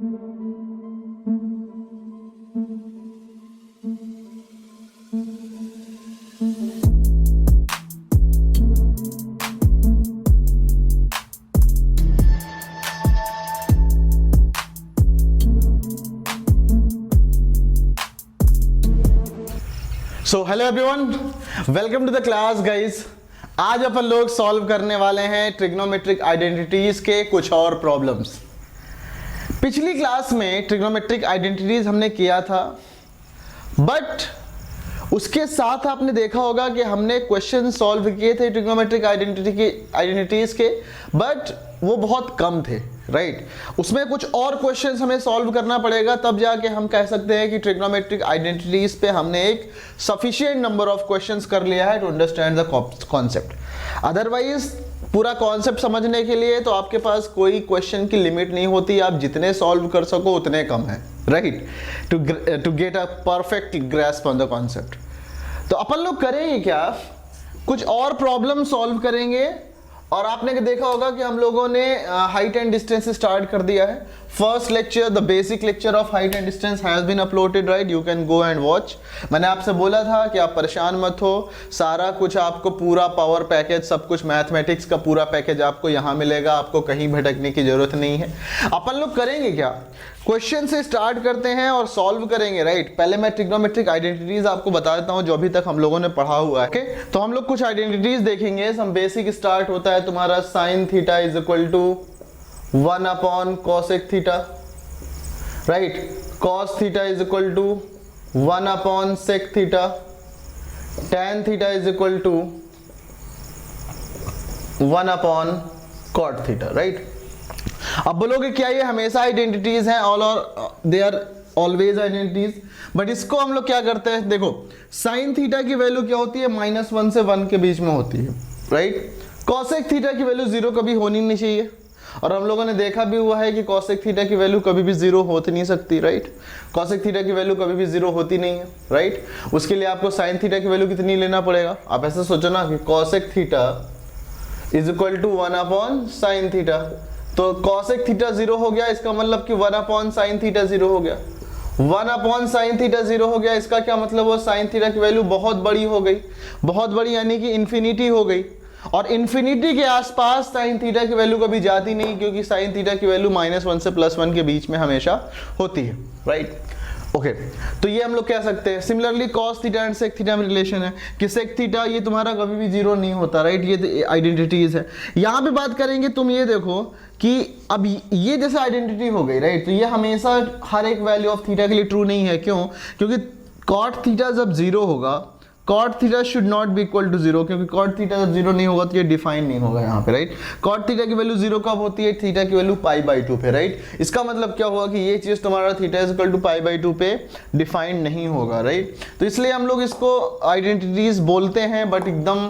So hello everyone, welcome to the class guys. आज अपन लोग सॉल्व करने वाले हैं ट्रिग्नोमेट्रिक आइडेंटिटीज के कुछ और प्रॉब्लम्स। पिछली क्लास में ट्रिग्नोमेट्रिक आइडेंटिटीज हमने किया था, बट उसके साथ आपने देखा होगा कि हमने क्वेश्चन सॉल्व किए थे ट्रिग्नोमेट्रिक आइडेंटिटीज के, बट वो बहुत कम थे, राइट। उसमें कुछ और क्वेश्चंस हमें सॉल्व करना पड़ेगा, तब जाके हम कह सकते हैं कि ट्रिग्नोमेट्रिक आइडेंटिटीज पे हमने एक सफिशिएंट नंबर ऑफ क्वेश्चंस कर लिया है to understand the concept. Otherwise पूरा कॉन्सेप्ट समझने के लिए तो आपके पास कोई क्वेश्चन की लिमिट नहीं होती, आप जितने सॉल्व कर सको उतने कम है, right, to get a perfect grasp on the concept. तो अपन लोग करेंगे क्या, कुछ और प्रॉब्लम सॉल्व करेंगे। और आपने देखा होगा कि हम लोगों ने हाइट एंड डिस्टेंस स्टार्ट कर दिया है। First lecture, the basic lecture of height and distance has been uploaded, right, you can go and watch. मैंने आपसे बोला था कि आप परेशान मत हो, सारा कुछ आपको पूरा पावर पैकेज, सब कुछ मैथमेटिक्स का पूरा पैकेज आपको यहाँ मिलेगा, आपको कहीं भटकने की जरूरत नहीं है। अपन लोग करेंगे क्या, क्वेश्चन से स्टार्ट करते हैं और सॉल्व करेंगे, राइट। पहले मैं ट्रिग्नोमेट्रिक आइडेंटिटीज आपको बता देता हूं जो अभी तक हम लोगों ने पढ़ा हुआ है, ओके। तो हम लोग कुछ आइडेंटिटीज देखेंगे। सम बेसिक स्टार्ट होता है तुम्हारा sine theta is equal to 1 upon cosec theta, right. Cos theta is equal to 1 upon sec theta, tan theta is equal to 1 upon cot theta, right. अब बोलोगे क्या ये हमेशा आइडेंटिटीज हैं, ऑल और they are always identities, but इसको हम लोग क्या करते हैं, देखो साइन थीटा की वैल्यू क्या होती है, -1 से 1 के बीच में होती है, राइट। कॉसेक थीटा की वैल्यू 0 कभी होनी नहीं चाहिए, और हम लोगों ने देखा भी हुआ है कि कॉसेक थीटा की वैल्यू कभी भी 0 होती नहीं सकती, राइट। कॉसेक थीटा की वैल्यू कभी भी 0 होती नहीं है, राइट। उसके लिए आपको साइन थीटा की वैल्यू कितनी लेना पड़ेगा, आप ऐसा सोचो ना कि cosec theta is equal to 1 upon sine theta. तो कॉसेक थीटा 0 हो गया, इसका मतलब कि 1 अपॉन साइन थीटा 0 हो गया। 1 अपॉन साइन थीटा 0 हो गया, इसका क्या मतलब, वो साइन थीटा की वैल्यू बहुत बड़ी हो गई, बहुत बड़ी यानी कि इन्फिनिटी हो गई। और इन्फिनिटी के आसपास साइन थीटा की वैल्यू कभी जाती नहीं, क्योंकि साइन थीटा की वैल्यू -1 से +1 के बीच में हमेशा होती है, राइट। ओके, तो ये हम लोग कह सकते हैं। Similarly cos theta and sec theta में रिलेशन है कि सेक थीटा ये तुम्हारा कभी भी 0 नहीं होता, राइट। ये आइडेंटिटीज है। यहाँ पे बात करेंगे, तुम ये देखो कि अब ये जैसे आइडेंटिटी हो गई, राइट। तो ये हमेशा हर एक वैल्यू ऑफ थीटा के लिए ट्रू नहीं है, क्यों, क्योंकि कॉट थीटा जब 0 होगा, cot theta should not be equal to 0, क्योंकि कॉट थीटा जब 0 नहीं होगा तो ये डिफाइन नहीं होगा यहाँ पे, राइट। कॉट थीटा की वैल्यू 0 कब होती है, थीटा की वैल्यू π/2 पे, राइट। इसका मतलब क्या हुआ कि ये चीज तुम्हारा थीटा इज इक्वल टू π/2 पे डिफाइन नहीं होगा, राइट। तो इसलिए हम लोग इसको आइडेंटिटीज बोलते हैं, बट एकदम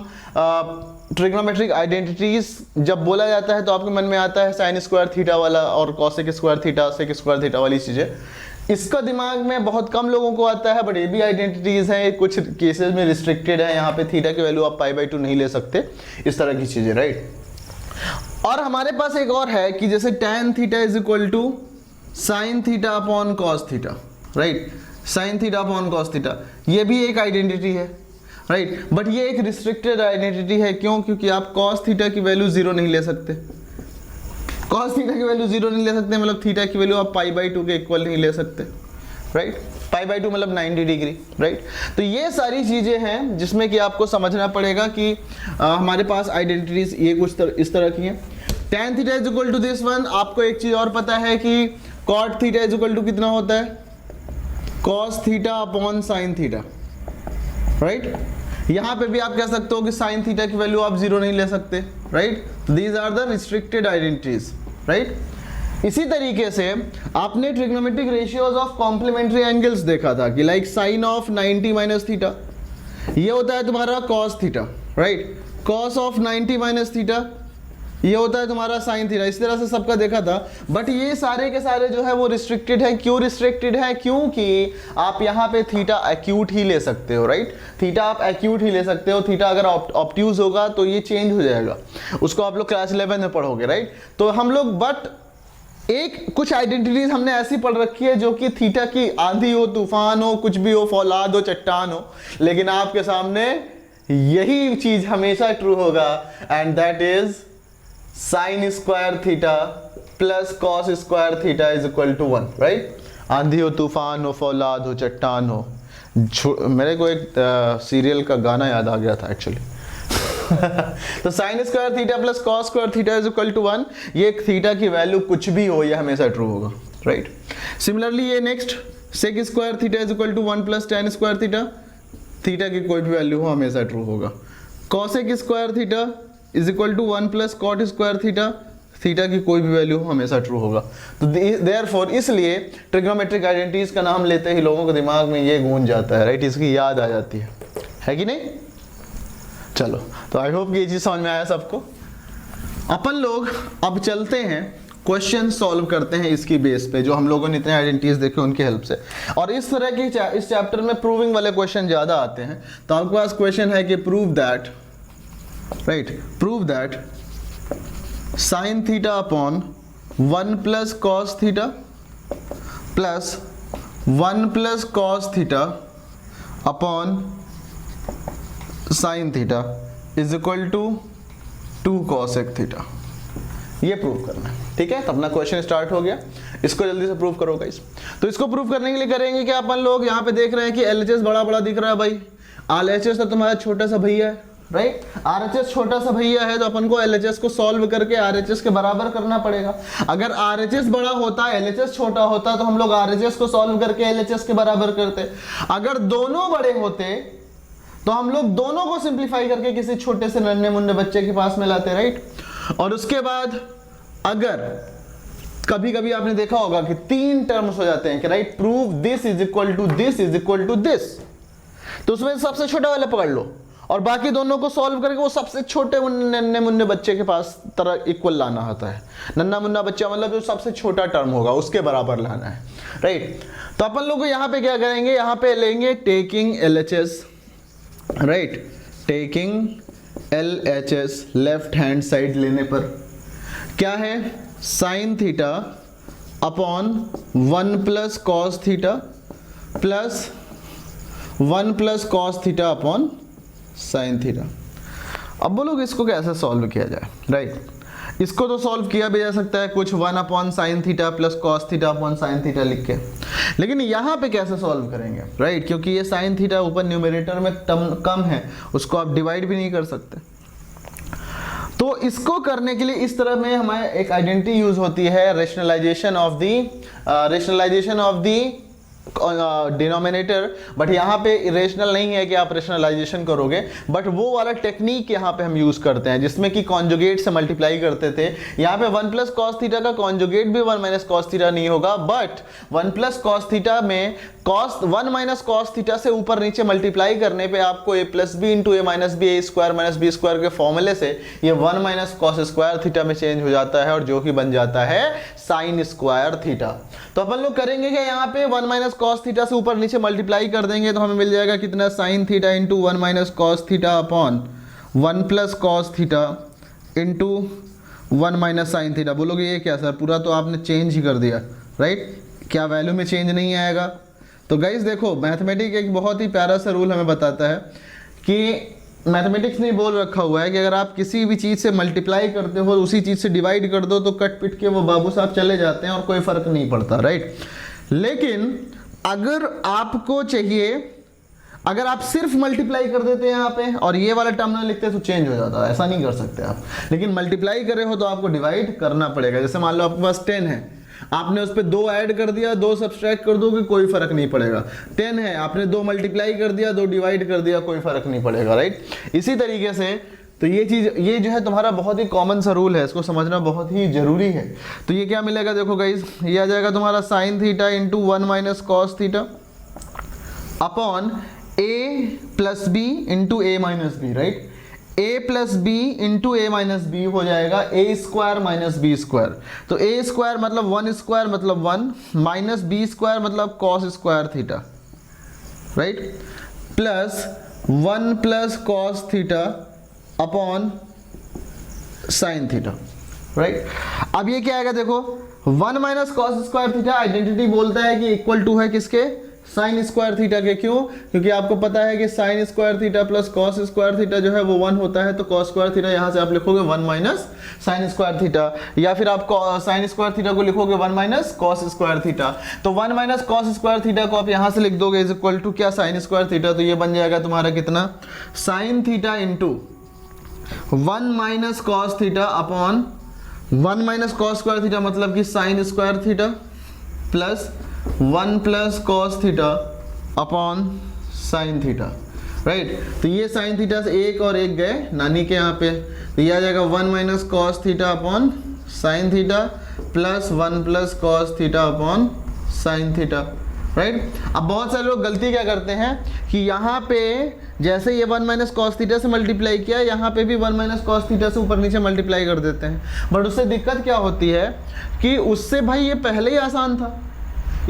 ट्रिग्नोमेट्रिक आइडेंटिटीज जब बोला जाता है तो आपके मन में आता है साइन स्क्वायर थीटा वाला और cosec square theta, sec square theta वाली चीजें। इसका दिमाग में बहुत कम लोगों को आता है, बट ये भी आइडेंटिटीज हैं, कुछ केसेस में रिस्ट्रिक्टेड है। यहाँ पे थीटा की वैल्यू आप π/2 नहीं ले सकते, इस तरह की चीजें, राइट। और हमारे पास एक और है कि जैसे tan theta is equal to sine theta upon cos theta, right. Sine theta upon cos theta ये भी एक आइडेंटिटी है, राइट। बट ये एक रिस्ट्रिक्टेड आइडेंटिटी है, क्यों, क्योंकि आप कॉस थीटा की वैल्यू 0 नहीं ले सकते। कॉस थीटा की वैल्यू 0 नहीं ले सकते, मतलब थीटा की वैल्यू आप π/2 के इक्वल नहीं ले सकते, राइट। π/2 मतलब 90 डिग्री, राइट। तो ये सारी चीजें हैं जिसमें कि आपको समझना पड़ेगा कि हमारे पास आइडेंटिटीज ये कुछ इस तरह की हैं। tan theta is equal to this one. आपको एक चीज और पता है कि cot theta is equal to कितना होता है, cos theta upon sine theta, right. यहां पे भी आप कह सकते हो कि साइन थीटा की वैल्यू आप 0 नहीं ले सकते, right. These are the restricted identities, right. इसी तरीके से आपने trigonometric ratios of complementary angles देखा था कि like sine of 90 minus theta, ये होता है तुम्हारा cos theta, right. cos of 90 minus theta ये होता है तुम्हारा साइन थीटा। इस तरह से सबका देखा था, बट ये सारे के सारे जो है वो रिस्ट्रिक्टेड है। क्यों रिस्ट्रिक्टेड है, क्योंकि आप यहाँ पे थीटा एक्यूट ही ले सकते हो, राइट। थीटा आप एक्यूट ही ले सकते हो। थीटा अगर ऑब्ट्यूज होगा तो ये चेंज हो जाएगा, उसको आप लोग क्लास 11 में पढ़ोगे, राइट। तो हम लोग बट एक कुछ आइडेंटिटीज हमने ऐसी पढ़ रखी है जो कि थीटा की आंधी हो, तूफान हो, कुछ भी हो, फौलाद हो, चट्टान हो, लेकिन आपके सामने यही चीज हमेशा ट्रू होगा, and that is sine square theta plus cos square theta is equal to 1, right. आंधी हो, तूफान हो, फौलाद हो, चट्टान हो। मेरे को एक सीरियल का गाना याद आ गया था एक्चुअली। तो sine square theta plus cos square theta is equal to 1, ये थीटा की वैल्यू कुछ भी हो ये हमेशा ट्रू होगा, राइट। सिमिलरली ये next sec square theta is equal to 1 plus tan square theta, theta की कोई भी वैल्यू हो हमेशा ट्रू होगा। Cosec square theta is equal to 1 plus cot square theta, theta की कोई भी वैल्यू हो हमेशा ट्रू होगा। तो देयरफॉर इसलिए ट्रिग्नोमेट्रिक आइडेंटिटीज का नाम लेते ही लोगों के दिमाग में ये गूंज जाता है, राइट, इसकी याद आ जाती है कि नहीं। चलो, तो आई होप कि ये चीज समझ में आया सबको। अपन लोग अब चलते हैं क्वेश्चन सॉल्व करते हैं इसकी बेस पे, जो हम लोगों ने इतने आइडेंटिटीज देखे उनकी हेल्प से। और इस तरह के इस चैप्टर में प्रूविंग वाले क्वेश्चन ज्यादा आते हैं। तो आपके पास क्वेश्चन है कि prove that, right, prove that sine theta upon 1 plus cos theta plus 1 plus cos theta upon sine theta is equal to 2 cosec theta, ये प्रूव करना है, ठीक है। तो अपना क्वेश्चन स्टार्ट हो गया, इसको जल्दी से प्रूव करो गाइस। तो इसको प्रूव करने के लिए करेंगे कि अपन लोग यहाँ पे देख रहे हैं कि LHS बड़ा बड़ा दिख रहा है भाई, RHS तो तुम्हारा छोटा सा भैया है, राइट। RHS छोटा सा भैया है तो अपन को LHS को सॉल्व करके RHS के बराबर करना पड़ेगा। अगर RHS बड़ा होता, LHS छोटा होता तो हम लोग RHS को सॉल्व करके LHS के बराबर करते। अगर दोनों बड़े होते तो हम लोग दोनों को सिंप्लीफाई करके किसी छोटे से नन्हे मुन्ने बच्चे के पास में लाते, राइट। और उसके बाद अगर कभी कभी आपने देखा होगा कि 3 टर्म्स हो जाते हैं कि right, prove this is equal to this is equal to this, तो उसमें सबसे छोटा वाला पकड़ लो और बाकी दोनों को सॉल्व करके वो सबसे छोटे नन्हे मुन्ने बच्चे के पास तरह इक्वल लाना होता है। नन्हा मुन्ना बच्चा मतलब जो सबसे छोटा टर्म होगा उसके बराबर लाना है, राइट। तो अपन लोग यहाँ पे क्या करेंगे, यहाँ पे लेंगे taking LHS, right, taking LHS left hand side लेने पर क्या है, sign theta upon 1 plus cos theta plus 1 plus cos theta upon sine theta. अब बोलोगे इसको कैसे सॉल्व किया जाए, राइट। इसको तो सॉल्व किया भी जा सकता है कुछ 1 upon sine theta plus cos theta upon sine theta लिख के, लेकिन यहाँ पे कैसे सॉल्व करेंगे, राइट, क्योंकि ये साइन थीटा ऊपर न्यूमरेटर में कम है, उसको आप डिवाइड भी नहीं कर सकते। तो इसको करने के लिए इस तरह में हमारे एक आइडेंटिटी यूज होती है, rationalization of the denominator. But यहाँ पे इरेशनल नहीं है कि आप रेशनलाइजेशन करोगे, बट वो वाला टेक्निक यहाँ पे हम यूज करते हैं जिसमें कि कॉन्जुगेट से मल्टीप्लाई करते थे। यहाँ पे 1 प्लस कॉस थीटा का कॉन्जुगेट भी 1 माइनस कॉस थीटा नहीं होगा, बट 1 प्लस कॉस थीटा में कॉस 1 माइनस कॉस थीटा से ऊपर नीचे मल्टीप्लाई करने पे आपको a plus B into A minus B A square minus B square के फॉर्मूले से ये 1 माइनस कॉस स्क्वायर थीटा में चेंज हो जाता है और जो कि बन जाता है साइन स्क्वायर थीटा। तो अपन लोग करेंगे कि यहाँ पे 1 माइनस कॉस थीटा से ऊपर नीचे मल्टीप्लाई कर देंगे तो हमें मिल जाएगा कितना, sign theta into 1 minus cos theta upon 1 plus cos theta into 1 minus sine theta. बोलोगे ये क्या सर, पूरा तो आपने चेंज ही कर दिया, राइट, क्या वैल्यू में चेंज नहीं आएगा। तो गाइस देखो, मैथमेटिक्स एक बहुत ही प्यारा सा रूल हमें बताता है कि मैथमेटिक्स ने बोल रखा हुआ है कि अगर आप किसी भी चीज़ से मल्टीप्लाई करते हो उसी चीज़ से डिवाइड कर दो तो कट पिट के वो बाबू साहब चले जाते हैं और कोई फर्क नहीं पड़ता, राइट। लेकिन अगर आपको चाहिए, अगर आप सिर्फ मल्टीप्लाई कर देते हैं यहाँ पे और ये वाला टर्म ना लिखते तो चेंज हो जाता है, ऐसा नहीं कर सकते आप। लेकिन मल्टीप्लाई करे हो तो आपको डिवाइड करना पड़ेगा। जैसे मान लो आपके पास 10 है, आपने उस पर 2 ऐड कर दिया, 2 सब्सट्रैक्ट कर दोगे कोई फर्क नहीं पड़ेगा। 10 है, आपने 2 मल्टीप्लाई कर दिया, 2 डिवाइड कर दिया, कोई फर्क नहीं पड़ेगा, राइट। इसी तरीके से तो ये चीज, ये जो है तुम्हारा बहुत ही कॉमन सा रूल है, इसको समझना बहुत ही जरूरी है। तो ये क्या मिलेगा, देखो गाइस, ये आ जाएगा तुम्हारा sine theta into 1 minus cos theta upon a plus B into A minus B, right. a plus B into A minus B हो जाएगा a square minus B square. तो a स्क्वायर मतलब 1 स्क्वायर मतलब 1 minus B square मतलब cos square theta, right, plus 1 plus cos theta upon sine theta. Right. अब ये क्या आएगा देखो, 1 minus cos square theta identity बोलता है कि इक्वल टू है किसके, साइन स्क्वायर थीटा के। क्यों? क्योंकि आपको पता है कि sine square theta plus cos square theta जो है वो 1 होता है, तो कॉस स्क्वायर थीटा यहां से आप लिखोगे 1 माइनस साइन स्क्वायर थीटा, या फिर आप साइन स्क्वायर थीटा को लिखोगे 1 माइनस कॉस स्क्वायर थीटा। तो 1 माइनस कॉस स्क्वायर थीटा को आप यहां से लिख दोगे इज इक्वल टू क्या, साइन स्क्वायर थीटा। तो ये बन जाएगा तुम्हारा कितना, sign theta into 1 minus cos theta upon 1 minus cos square theta मतलब कि sine square theta plus 1 plus cos theta upon sine theta, right. तो ये साइन थीटा से एक और एक गए नानी के यहाँ पे, तो ये आ जाएगा 1 minus cos theta upon sine theta plus 1 plus cos theta upon sine theta, right. अब बहुत सारे लोग गलती क्या करते हैं कि यहाँ पे जैसे ये 1 माइनस कॉस थीटा से मल्टीप्लाई किया, यहाँ पे भी 1 माइनस कॉस थीटा से ऊपर नीचे मल्टीप्लाई कर देते हैं। बट उससे दिक्कत क्या होती है कि उससे भाई ये पहले ही आसान था,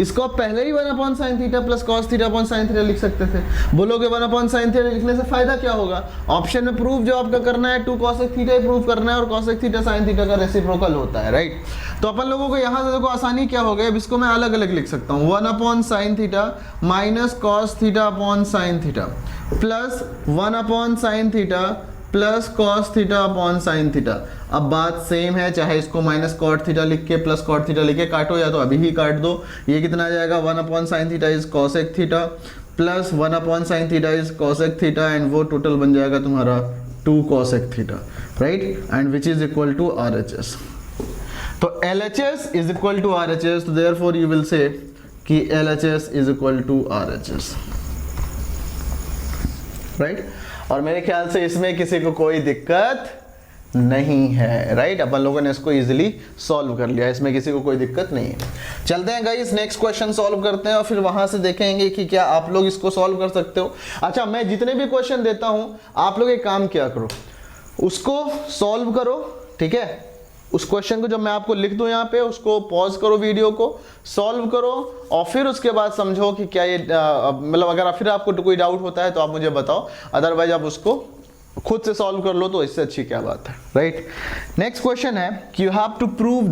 इसको आप पहले ही 1 upon sine theta plus cos theta upon sine theta लिख सकते थे। बोलोगे 1 अपॉन साइन थीटा लिखने से फायदा क्या होगा, ऑप्शन में प्रूफ जो आपका करना है 2 कॉसेक थीटा ही प्रूफ करना है, और कॉसेक थीटा साइन थीटा का रेसिप्रोकल होता है, राइट। तो अपन लोगों को यहाँ से देखो आसानी क्या हो गई, अब इसको मैं अलग अलग लिख सकता हूँ, 1 upon sine theta minus cos theta upon sine theta plus 1 upon sine theta plus cos theta upon sine theta. अब बात सेम है, चाहे इसको माइनस कॉट थीटा लिख के प्लस कॉट थीटा लिख के काटो, या तो अभी ही काट दो। ये कितना आ जाएगा, 1 upon sine theta is cosec theta plus 1 upon sine theta is cosec theta, and वो टोटल बन जाएगा तुम्हारा 2 cosec theta, right, and which is equal to RHS। तो LHS is equal to RHS, तो देयरफॉर यू विल से कि LHS is equal to RHS, right. और मेरे ख्याल से इसमें किसी को कोई दिक्कत नहीं है, राइट। अपन लोगों ने इसको इजीली सॉल्व कर लिया, इसमें किसी को कोई दिक्कत नहीं है। चलते हैं गाइस नेक्स्ट क्वेश्चन सॉल्व करते हैं, और फिर वहां से देखेंगे कि क्या आप लोग इसको सॉल्व कर सकते हो। अच्छा, मैं जितने भी क्वेश्चन देता हूं आप लोग एक काम किया करो, उसको सॉल्व करो, ठीक है। उस क्वेश्चन को जब मैं आपको लिख दूं यहाँ पे, उसको पॉज करो, वीडियो को सॉल्व करो, और फिर उसके बाद समझो कि क्या ये मतलब अगर फिर आपको कोई डाउट होता है तो आप मुझे बताओ, अदरवाइज आप उसको खुद से सॉल्व कर लो, तो इससे अच्छी क्या बात है, राइट। नेक्स्ट क्वेश्चन है कि you have to prove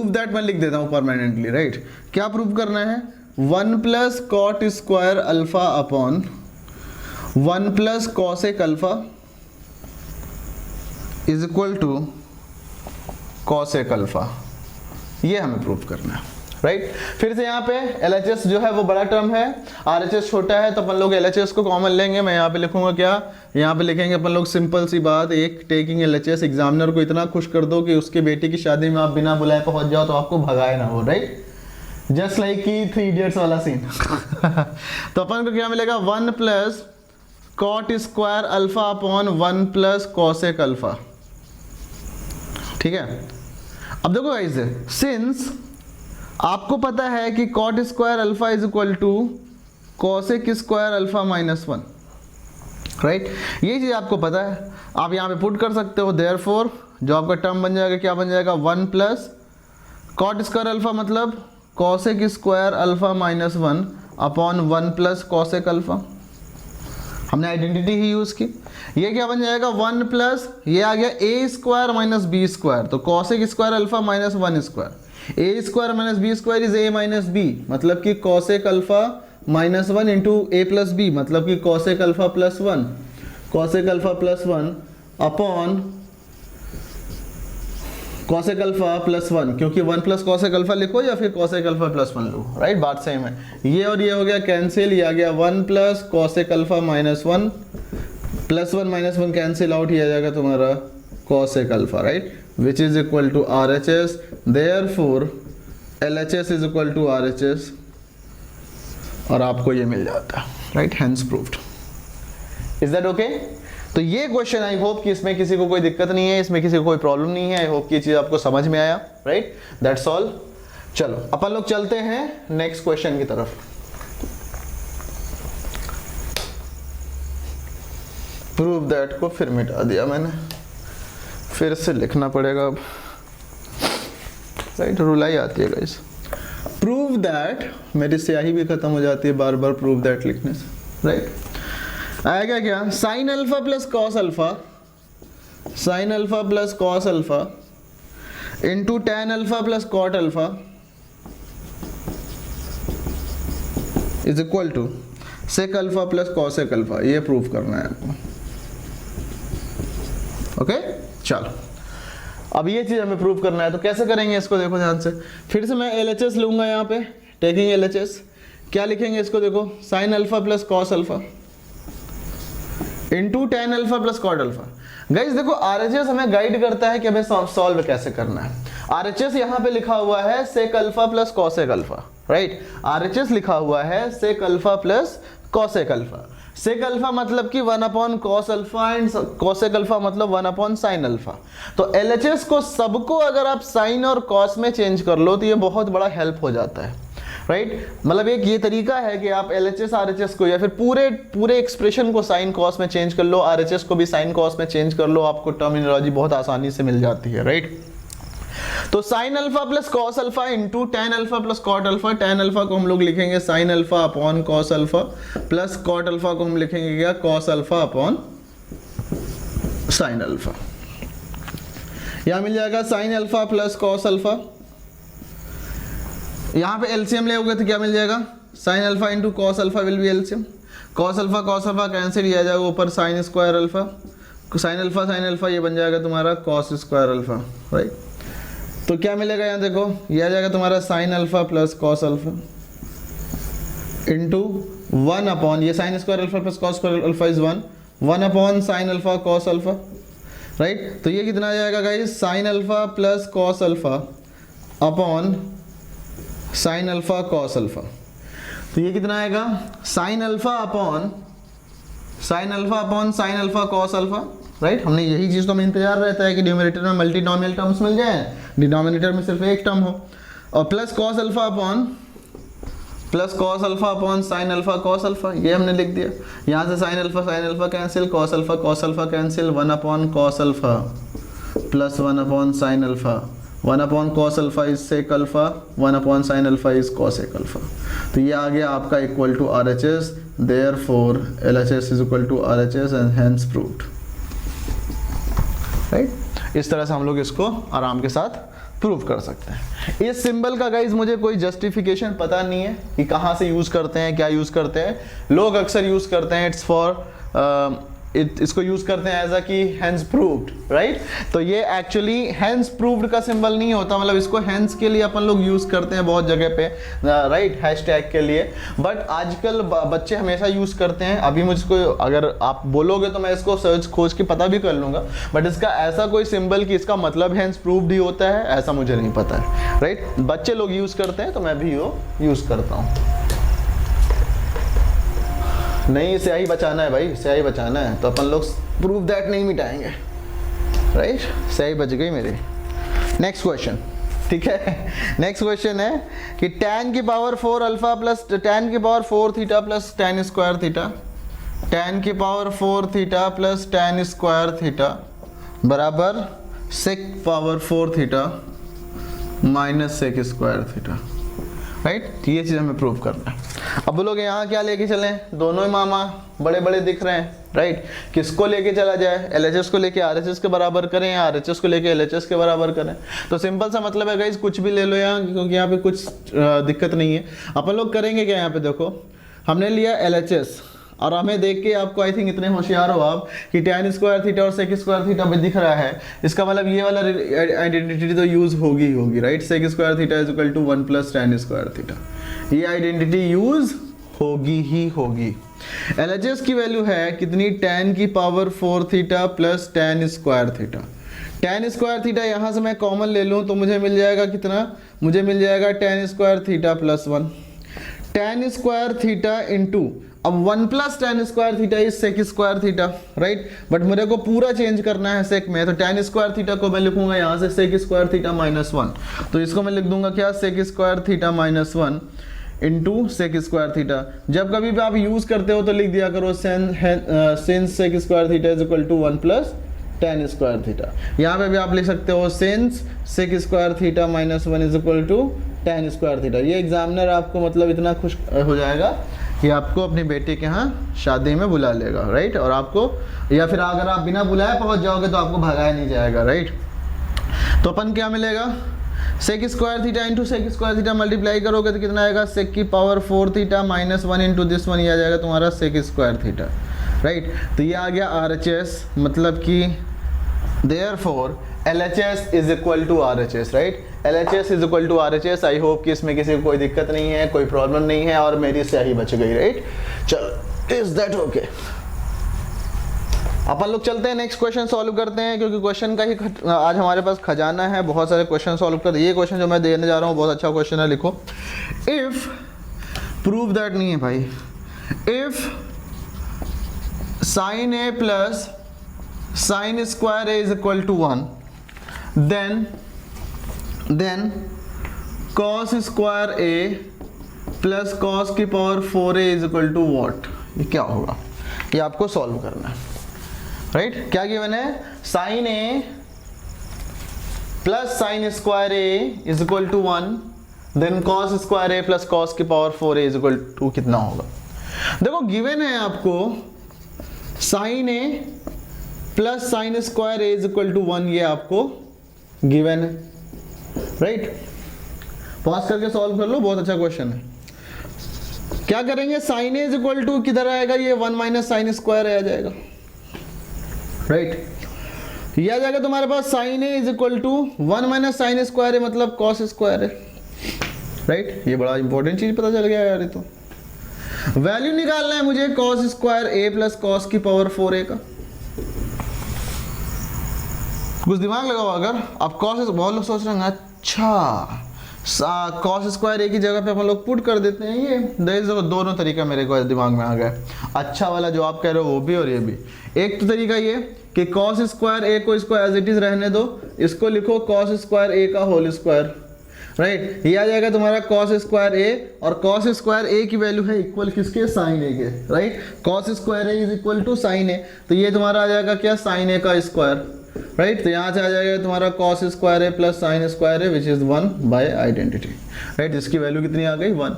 that मैं लिख देता हूं परमानेंटली, राइट। क्या प्रूव करना है, 1 plus cot square alpha upon 1 plus cosec alpha is equal to cosec alpha, ये हमें प्रूव करना है, राइट। फिर से यहाँ पे LHS जो है वो बड़ा टर्म है, RHS छोटा है, तो अपन लोग LHS को कॉमन लेंगे। मैं यहाँ पे लिखूंगा क्या, यहाँ पे लिखेंगे अपन लोग सिंपल सी बात, एक टेकिंग LHS, एग्जामिनर को इतना खुश कर दो कि उसकी बेटी की शादी में आप बिना बुलाए पहुंच जाओ तो आपको भगाए ना हो, राइट, जस्ट लाइक कि 3 इडियट्स वाला सीन। तो अपन को क्या मिलेगा, 1 plus cot square alpha upon 1 plus cosec alpha, ठीक है। अब देखो गाइस, सिंस आपको पता है कि cot square alpha is equal to cosec square alpha minus 1, right, ये चीज आपको पता है, आप यहाँ पे पुट कर सकते हो। देयरफॉर जो आपका टर्म बन जाएगा, क्या बन जाएगा, 1 प्लस कॉट स्क्वायर अल्फा मतलब cosec square alpha minus 1 upon 1 plus cosec alpha, हमने आइडेंटिटी ही यूज की। ये क्या बन जाएगा, 1 प्लस ये आ गया a square minus b square, तो cosec square alpha minus 1 square, a square minus b square is a minus b, मतलब कि cosec alpha minus 1 into a plus b, मतलब कि cosec alpha plus 1, cosec alpha plus 1 upon cosec alpha plus 1, क्योंकि 1 plus cosec alpha लिखो या फिर cosec alpha plus 1 लो, right, बात सेम है। ये और ये हो गया कैंसिल, ये आ गया 1 plus cosec alpha minus 1 plus 1 minus 1 cancel out, ये आ जाएगा तुम्हारा cosec alpha, right, which is equal to RHS। Therefore LHS is equal to RHS, और आपको ये मिल जाता है, right, hence proved. Is that okay? तो ये क्वेश्चन आई होप कि इसमें किसी को कोई दिक्कत नहीं है, इसमें किसी को कोई प्रॉब्लम नहीं है। आई होप कि ये चीज आपको समझ में आया, राइट, दैट्स ऑल। चलो अपन लोग चलते हैं नेक्स्ट क्वेश्चन की तरफ। प्रूव दैट को फिर मिटा दिया मैंने, फिर से लिखना पड़ेगा अब, राइट, रुलाई आती है गाइस। प्रूव दैट, मेरी स्याही भी खत्म हो जाती है बार बार प्रूव दैट लिखने से, राइट। आएगा क्या, sine alpha plus cos alpha sine alpha plus cos alpha into tan alpha plus cot alpha is equal to sec alpha plus cosec alpha, ये प्रूव करना है आपको। ओके चलो, अब ये चीज हमें प्रूव करना है, तो कैसे करेंगे इसको, देखो ध्यान से। फिर से मैं LHS लूंगा यहाँ पे, टेकिंग LHS, क्या लिखेंगे इसको, देखो sine alpha plus cos alpha into tan alpha plus cot alpha. Guys देखो RHS हमें गाइड करता है कि हमें सॉल्व कैसे करना है। RHS यहाँ पे लिखा हुआ है sec alpha plus cosec alpha, right. RHS लिखा हुआ है sec alpha plus cosec alpha. Sec alpha मतलब कि 1 upon cos alpha and cosec alpha मतलब 1 अपॉन साइन अल्फा। तो LHS को सबको अगर आप साइन और कॉस में चेंज कर लो तो ये बहुत बड़ा हेल्प हो जाता है, राइट। मतलब एक ये तरीका है कि आप LHS RHS को या फिर पूरे एक्सप्रेशन को साइन कॉस में चेंज कर लो, RHS को भी साइन कॉस में चेंज कर लो, आपको टर्मिनोलॉजी बहुत आसानी से मिल जाती है, राइट। तो sine alpha plus cos alpha into tan alpha plus cot alpha. Tan alpha को हम लोग लिखेंगे sine alpha upon cos alpha, plus cot alpha को हम लिखेंगे क्या, cos alpha upon sine alpha. यहां मिल जाएगा sine alpha plus cos alpha, यहां पे एलसीएम लेओगे तो क्या मिल जाएगा, sine alpha into cos alpha will be LCM, cos alpha cancel किया जाएगा, ऊपर sine square alpha, sine alpha ये बन जाएगा तुम्हारा कॉस स्क्वायर अल्फा, राइट। तो क्या मिलेगा यहाँ देखो, ये आ जाएगा तुम्हारा sine alpha plus cos alpha into 1 upon, ये sine square alpha plus cos square alpha is 1 upon sine alpha cos alpha, right. तो ये कितना आ जाएगा guys, sine alpha plus cos alpha upon sine alpha cos alpha. तो ये कितना आएगा, sine alpha upon sine alpha cos alpha, right. हमने यही चीज तो हमें इंतजार रहता है कि न्यूमरेटर में मल्टीनोमियल टर्म्स मिल जाए, डिनोमिनेटर में सिर्फ एक टर्म हो, और plus cos alpha upon sine alpha cos alpha, ये हमने लिख दिया। यहाँ से sine alpha cancel, cos alpha cancel, 1 upon cos alpha plus 1 upon sine alpha, 1 upon cos alpha is sec alpha, 1 upon sine alpha is cosec alpha. तो ये आ गया आपका equal to RHS, therefore LHS is equal to RHS and hence proved, right. इस तरह से हम लोग इसको आराम के साथ प्रूव कर सकते हैं। इस सिंबल का गाइज मुझे कोई जस्टिफिकेशन पता नहीं है कि कहाँ से यूज करते हैं, क्या यूज करते हैं। लोग अक्सर यूज करते हैं इट्स फॉर इसको यूज करते हैं एज अ कि हेंस प्रूव्ड, राइट। तो ये एक्चुअली हेंस प्रूव्ड का सिंबल नहीं होता, मतलब इसको हेंस के लिए अपन लोग यूज करते हैं बहुत जगह पे, राइट, हैशटैग के लिए। बट आजकल बच्चे हमेशा यूज करते हैं। अभी मुझको अगर आप बोलोगे तो मैं इसको सर्च खोज के पता भी कर लूंगा, बट इसका ऐसा कोई सिंबल कि इसका मतलब हेंस प्रूव्ड ही होता है, ऐसा मुझे नहीं पता है, राइट। बच्चे लोग यूज करते हैं तो मैं भी यूज करता हूँ। नहीं, स्याही बचाना है भाई, स्याही बचाना है, तो अपन लोग प्रूफ दैट नहीं मिटाएंगे, राइट। स्याही बच गई मेरी। नेक्स्ट क्वेश्चन, ठीक है। नेक्स्ट क्वेश्चन है कि tan की पावर 4 अल्फा प्लस tan की power 4 theta plus tan square theta, tan की power 4 theta plus tan square theta बराबर sec power 4 theta minus sec square theta, right. ये चीज हमें प्रूव करना है। अब बोलोगे यहाँ क्या लेके चलें, दोनों ही मामा बड़े बड़े दिख रहे हैं, राइट। किसको लेके चला जाए, LHS को लेके RHS के बराबर करें या RHS को लेके LHS के बराबर करें। तो सिंपल सा मतलब है गाइस, कुछ भी ले लो यहाँ, क्योंकि यहाँ पे कुछ दिक्कत नहीं है। अपन लोग करेंगे क्या, यहाँ पे देखो हमने लिया LHS और हमें देख के आपको आई थिंक इतने होशियार हो आप कि tan स्क्वायर थीटा और sec स्क्वायर थीटा भी दिख रहा है, इसका मतलब ये वाला आइडेंटिटी तो यूज होगी, right. sec square theta is equal to 1 plus tan square theta, ये आइडेंटिटी यूज होगी। LHS की वैल्यू है कितनी, tan की power 4 theta plus tan square theta. tan square theta यहाँ से मैं कॉमन ले लूँ तो मुझे मिल जाएगा कितना, मुझे मिल जाएगा tan square theta plus 1, tan square theta into अब 1 plus tan square theta is sec square theta, right. But मेरे को पूरा चेंज करना है sec में, तो tan स्क्वायर थीटा को मैं लिखूंगा यहाँ से sec स्क्वायर थीटा माइनस 1, तो इसको मैं लिख दूंगा क्या, sec square theta minus 1 into sec square theta. जब कभी भी आप यूज करते हो तो लिख दिया करो since sec square theta is equal to 1 plus tan square theta. यहाँ पे भी आप लिख सकते हो since sec square theta minus 1 is equal to tan square theta. ये एग्जामिनर आपको मतलब इतना खुश हो जाएगा कि आपको अपनी बेटी के यहाँ शादी में बुला लेगा, राइट। और आपको, या फिर अगर आप बिना बुलाए पहुंच जाओगे तो आपको भगाया नहीं जाएगा, राइट। तो अपन क्या मिलेगा, sec square theta into sec square theta multiply करोगे तो कितना आएगा, सेक की power 4 theta minus 1 into this one, ये आ जाएगा तुम्हारा सेक स्क्वायर थीटा, राइट। तो ये आ गया RHS, मतलब कि therefore LHS is equal to RHS, right. LHS is equal to RHS। I hope कि इसमें किसी को कोई दिक्कत नहीं है, कोई प्रॉब्लम नहीं है और मेरी स्याही बच गई, राइट। चलो, इज दैट ओके। अपन लोग चलते हैं नेक्स्ट क्वेश्चन सॉल्व करते हैं, क्योंकि क्वेश्चन का ही आज हमारे पास खजाना है, बहुत सारे क्वेश्चन सॉल्व कर। ये क्वेश्चन जो मैं देने जा रहा हूँ बहुत अच्छा क्वेश्चन है, लिखो। इफ प्रूव दैट नहीं है भाई, if sine A plus sine square a is equal to 1, then cos square A plus cos की power 4a is equal to what. ये क्या होगा, ये आपको सॉल्व करना है, राइट। क्या गिवन है, sine A plus sine square a is equal to 1, then cos square A plus cos की power 4a is equal to कितना होगा। देखो गिवन है आपको sine A plus sine square a is equal to 1, ये आपको given है, right. Pause करके सॉल्व कर लो, बहुत अच्छा क्वेश्चन है। क्या करेंगे, sine A is equal to किधर आएगा, ये 1 माइनस साइन स्क्वायर आ जाएगा, राइट। ये आ जाएगा तुम्हारे पास sine A is equal to 1 minus sine square है, मतलब कॉस स्क्वायर है, राइट। ये बड़ा इंपॉर्टेंट चीज पता चल गया यार। ये तो वैल्यू निकालना है मुझे कॉस स्क्वायर ए प्लस कॉस की पावर 4a का। कुछ दिमाग लगाओ, अगर आप कॉस, बहुत लोग सोच रहे हैं अच्छा कॉस स्क्वायर ए की जगह पे अपन लोग पुट कर देते हैं, ये दोनों तरीका मेरे को दिमाग में आ गया। अच्छा वाला जो आप कह रहे हो वो भी और ये भी। एक तो तरीका ये कि कॉस स्क्वायर ए को इसको एज इट इज रहने दो, इसको लिखो कॉस स्क्वायर ए का होल स्क्वायर, राइट। ये आ जाएगा तुम्हारा कॉस स्क्वायर ए, और कॉस स्क्वायर ए की वैल्यू है इक्वल किसके, साइन ए के, right. Cos square a is equal to sine a, तो ये तुम्हारा आ जाएगा क्या, साइन ए का स्क्वायर, राइट। तो यहाँ से आ जाएगा तुम्हारा cos square A plus sine square A which is 1 by identity, right. इसकी वैल्यू कितनी आ गई, 1।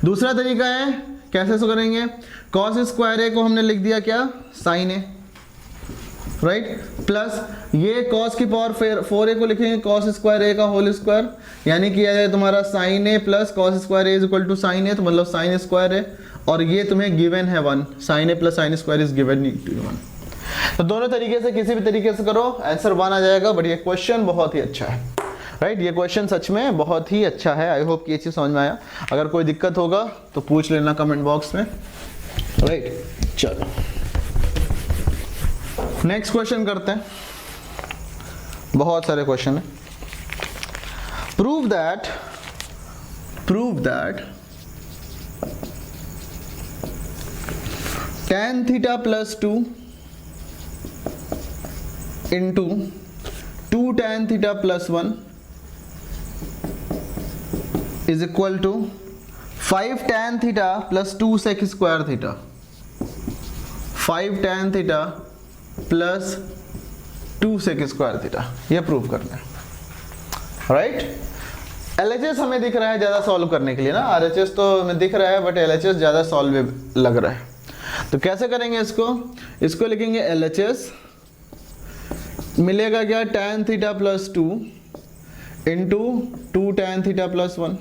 दूसरा तरीका है, कैसे सो करेंगे, कॉस स्क्वायर ए को हमने लिख दिया क्या, साइन ए, राइट, प्लस ये कॉस की पावर 4a को लिखेंगे कॉस स्क्वायर ए का होल स्क्वायर, यानी कि आ जाएगा तुम्हारा sine A plus cos square a is equal to sine a, तो मतलब साइन स्क्वायर ए, और ये तुम्हें गिवन है 1, sine A plus sine square is given 1। तो दोनों तरीके से, किसी भी तरीके से करो, आंसर 1 आ जाएगा। बट ये क्वेश्चन बहुत ही अच्छा है, राइट। ये क्वेश्चन सच में बहुत ही अच्छा है। आई होप कि ये चीज़ समझ में आया। अगर कोई दिक्कत होगा तो पूछ लेना कमेंट बॉक्स में, राइट। चलो नेक्स्ट क्वेश्चन करते हैं, बहुत सारे क्वेश्चन है। Prove that tan theta plus 2 into 2 tan theta plus 1 is equal to 5 tan theta plus 2 sec square theta, 5 tan theta plus 2 sec square theta, ये प्रूव करना है, राइट। LHS हमें दिख रहा है ज़्यादा सॉल्व करने के लिए ना, RHS तो हमें दिख रहा है बट LHS ज़्यादा सॉल्व लग रहा है। तो कैसे करेंगे इसको लिखेंगे LHS मिलेगा क्या, tan theta plus 2 into 2 tan theta plus 1,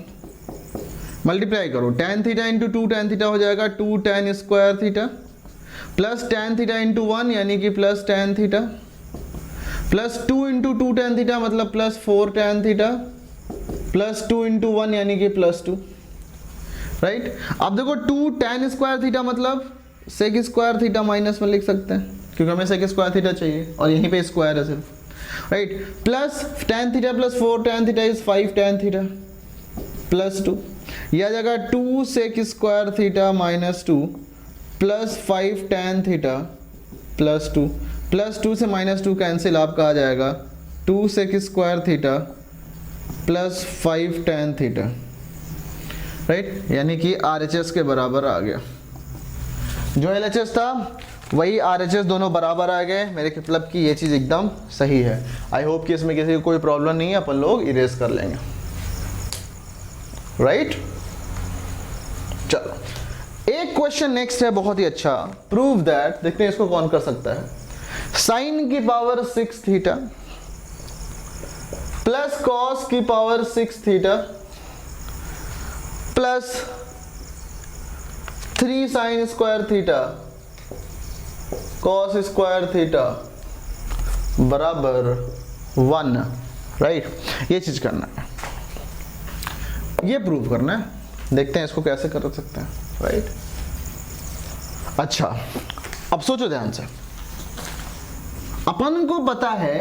multiply करो, tan theta into 2 tan theta हो जाएगा 2 tan square theta, plus tan theta into 1 यानी कि plus tan theta, plus 2 into 2 tan theta मतलब plus 4 tan theta, plus 2 into 1 यानी कि plus 2, right. अब देखो 2 tan स्क्वायर थीटा मतलब सेक स्क्वायर थीटा माइनस में लिख सकते हैं, क्योंकि हमें सेक स्क्वायर थीटा चाहिए और यहीं पे स्क्वायर है सिर्फ, right. Plus tan theta plus 4 tan theta is 5 tan theta plus 2, यह आ जाएगा 2 sec square theta minus 2 plus 5 tan theta plus 2, plus 2 से माइनस 2 कैंसिल, आपका आ जाएगा 2 sec square theta plus 5 tan theta, right. यानी कि RHS के बराबर आ गया। जो LHS था वही RHS दोनों बराबर आ गए, मेरे मतलब कि ये चीज़ एकदम सही है। आई होप कि इसमें किसी को कोई प्रॉब्लम नहीं है, अपन लोग इरेज कर लेंगे, राइट। चलो एक क्वेश्चन नेक्स्ट है बहुत ही अच्छा, प्रूव दैट, देखते हैं इसको कौन कर सकता है, साइन की पावर 6 थीटा प्लस कॉस की power 6 theta plus 3 sine square theta cos square theta बराबर 1, राइट। ये चीज करना है, ये प्रूव करना है, देखते हैं इसको कैसे कर सकते हैं, राइट। अच्छा अब सोचो ध्यान से, अपन को पता है,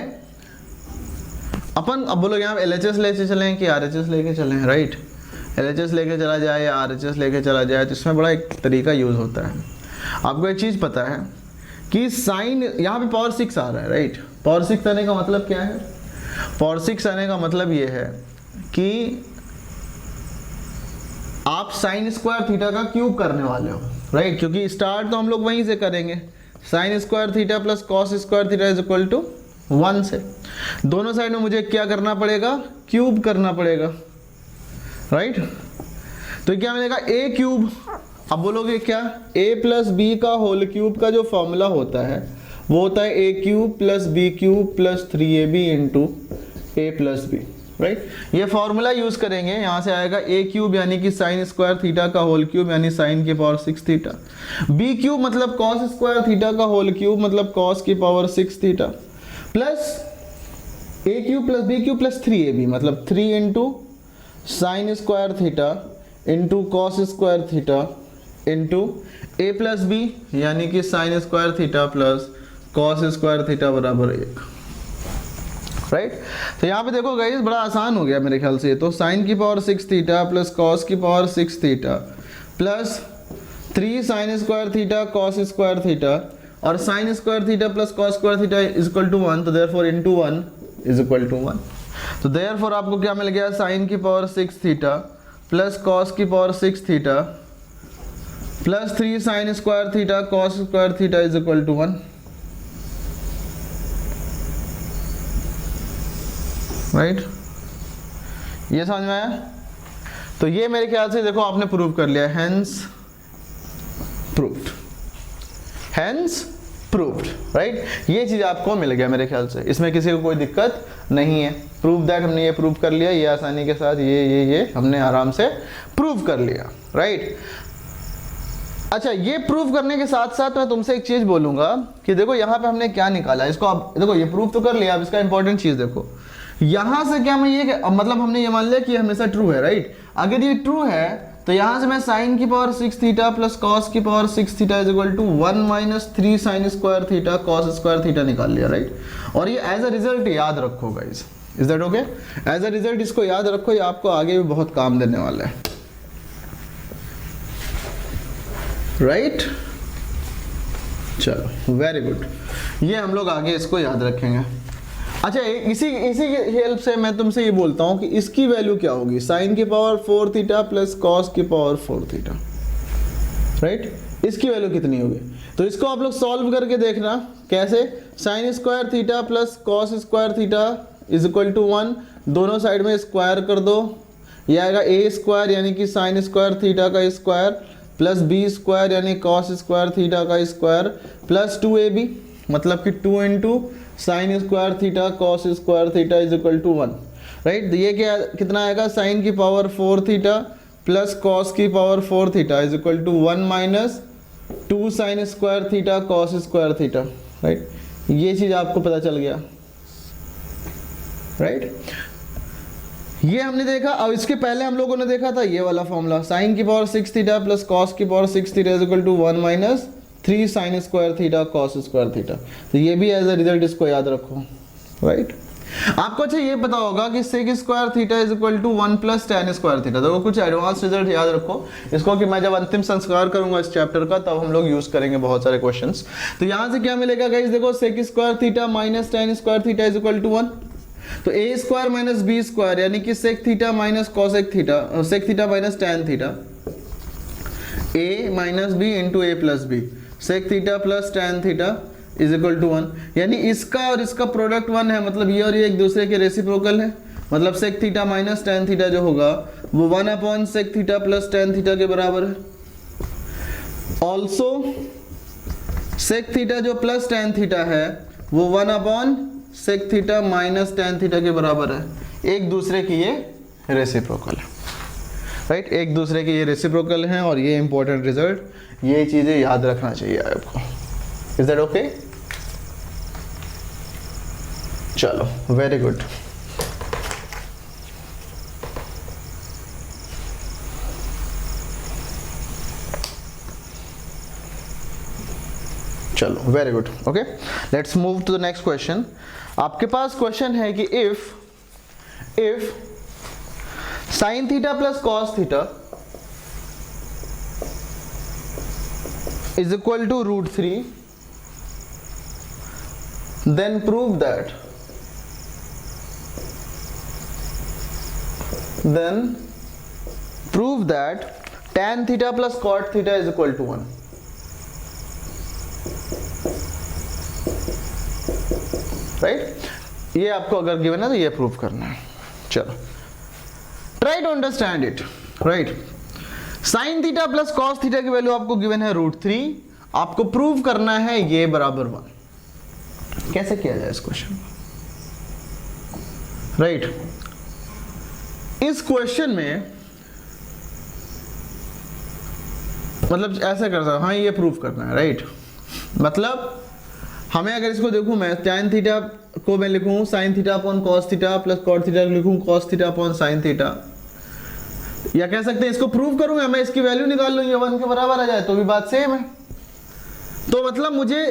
अपन अब बोलो यहाँ LHS लेके चलें कि RHS लेके चलें, राइट। LHS लेके चला जाए या RHS लेके चला जाए तो इसमें बड़ा एक तरीका यूज होता है। आपको एक चीज पता है कि साइन यहाँ पे पावर 6 आ रहा है, राइट। पावर 6 आने का मतलब क्या है? पावर 6 आने का मतलब ये है कि आप साइन स्क्वायर थीटा का क्यूब करने वाले हो, राइट। क्योंकि स्टार्ट तो हम लोग वहीं से करेंगे, sine square theta plus cos square theta is equal to 1 से। दोनों साइड में मुझे क्या करना पड़ेगा? क्यूब करना पड़ेगा, राइट। तो क्या मिलेगा? A cube. अब बोलोगे क्या? ए प्लस बी का होल क्यूब का जो फॉर्मूला होता है वो होता है a cube plus b cube plus 3ab into a plus b, right. ये फॉर्मूला यूज करेंगे, यहां से आएगा ए क्यूब यानी कि साइन स्क्वायर थीटा का होल क्यूब यानी साइन की पावर 6 थीटा, बी क्यूब मतलब कॉस स्क्वायर थीटा का होल क्यूब मतलब कॉस की power 6 theta, plus a cube plus b cube plus 3ab मतलब 3 into sine square theta into cos square theta into a plus b यानी कि sine square theta plus cos square theta बराबर 1, right. तो यहाँ पे देखो guys बड़ा आसान हो गया मेरे ख्याल से। तो साइन की पावर 6 थीटा प्लस कॉस की power 6 theta plus 3 sine square theta cos square theta और sine square theta plus cos square theta is equal to 1, तो therefore into 1 is equal to 1। तो देयरफॉर आपको क्या मिल गया? साइन की पावर 6 थीटा प्लस कॉस की power 6 theta plus 3 sine square theta cos square theta is equal to 1, right. ये समझ में आया? तो ये मेरे ख्याल से देखो आपने प्रूव कर लिया, hence proved, hence proved, right. ये चीज आपको मिल गया मेरे ख्याल से, इसमें किसी को कोई दिक्कत नहीं है। प्रूव दैट, हमने ये प्रूव कर लिया, ये आसानी के साथ ये हमने आराम से प्रूव कर लिया, राइट। अच्छा, ये प्रूव करने के साथ साथ मैं तुमसे एक चीज बोलूंगा कि देखो यहाँ पे हमने क्या निकाला, इसको आप देखो, ये प्रूव तो कर लिया, अब इसका इंपॉर्टेंट चीज देखो, यहां से क्या मैं ये मतलब हमने ये मान लिया कि हमेशा ट्रू है, राइट। अगर ये ट्रू है तो यहां से मैं साइन की पावर 6 थीटा प्लस कॉस की power 6 theta is equal to 1 minus 3 sine square theta cos square theta निकाल लिया, राइट। और ये एज अ रिजल्ट याद रखो guys, is that okay? As a result इसको याद रखो, ये आपको आगे भी बहुत काम देने वाला है, राइट। चलो वेरी गुड, ये हम लोग आगे इसको याद रखेंगे। अच्छा, इसी की हेल्प से मैं तुमसे ये बोलता हूं कि इसकी वैल्यू क्या होगी? साइन की पावर 4 थीटा प्लस कॉस की पावर 4 थीटा, राइट। इसकी वैल्यू कितनी होगी? तो इसको आप लोग सॉल्व करके देखना कैसे। Sine square theta plus cos square theta is equal to 1, दोनों साइड में स्क्वायर कर दो, ये आएगा ए स्क्वायर यानी कि साइन स्क्वायर थीटा का स्क्वायर प्लस बी स्क्वायर यानी कॉस स्क्वायर थीटा का स्क्वायर प्लस 2ab मतलब कि 2 into sine square theta cos square theta is equal to 1, right. ये क्या कितना आएगा? साइन की पावर 4 थीटा प्लस कॉस की power 4 theta is equal to 1 minus 2 sine square theta cos square theta, right. ये चीज आपको पता चल गया, राइट। ये हमने देखा। अब इसके पहले हम लोगों ने देखा था ये वाला फॉर्मूला, साइन की पावर 6 थीटा प्लस कॉस की power 6 theta is equal to 1 minus 3 sine square theta cos square theta. तो ये भी एज अ रिजल्ट इसको याद रखो, राइट। आपको अच्छा ये पता होगा कि sec square theta is equal to 1 plus tan square theta. तो कुछ एडवांस रिजल्ट याद रखो इसको, कि मैं जब अंतिम संस्कार करूंगा इस चैप्टर का तब हम लोग यूज करेंगे बहुत सारे क्वेश्चंस। तो यहां से क्या मिलेगा गाइस? देखो, sec square theta minus tan square theta is equal to 1, तो a square minus B square यानी कि sec theta minus cosec theta, sec theta minus tan theta, a minus b into a plus b, sec theta plus tan theta is equal to 1, यानी इसका और इसका product 1 है, मतलब ये और ये एक दूसरे के रेसिप्रोकल है। मतलब sec theta minus tan theta जो होगा वो 1 upon sec theta plus tan theta के बराबर है। ऑल्सो सेक थीटा जो प्लस टेन थीटा है वो 1 upon sec theta minus tan theta के बराबर है। एक दूसरे की ये रेसिप्रोकल है, राइट, एक दूसरे के ये रेसिप्रोकल हैं और ये इंपॉर्टेंट रिजल्ट, ये चीजें याद रखना चाहिए आपको। Is that okay? चलो, वेरी गुड। चलो, very good. Okay, let's move to the next question. आपके पास क्वेश्चन है कि if sine theta plus cos theta is equal to √3, then prove that tan theta plus cot theta is equal to 1। Right, ये आपको अगर given है तो ये प्रूव करना है। चलो, try to understand it. Right, sine theta plus cos theta की वैल्यू आपको गिवन है √3, आपको प्रूव करना है ये बराबर 1। कैसे किया जाए इस क्वेश्चन को? राइट, इस क्वेश्चन में मतलब ऐसे कर सकता, हाँ ये प्रूव करना है। राइट, मतलब हमें अगर इसको देखूं, मैं tan थीटा को मैं लिखूं sin theta upon cos theta plus cot theta लिखूं cos theta upon sin theta, या कह सकते हैं इसको प्रूव करूंगा मैं, इसकी वैल्यू निकाल लूं, ये 1 के बराबर आ जाए तो भी बात सेम है। तो मतलब मुझे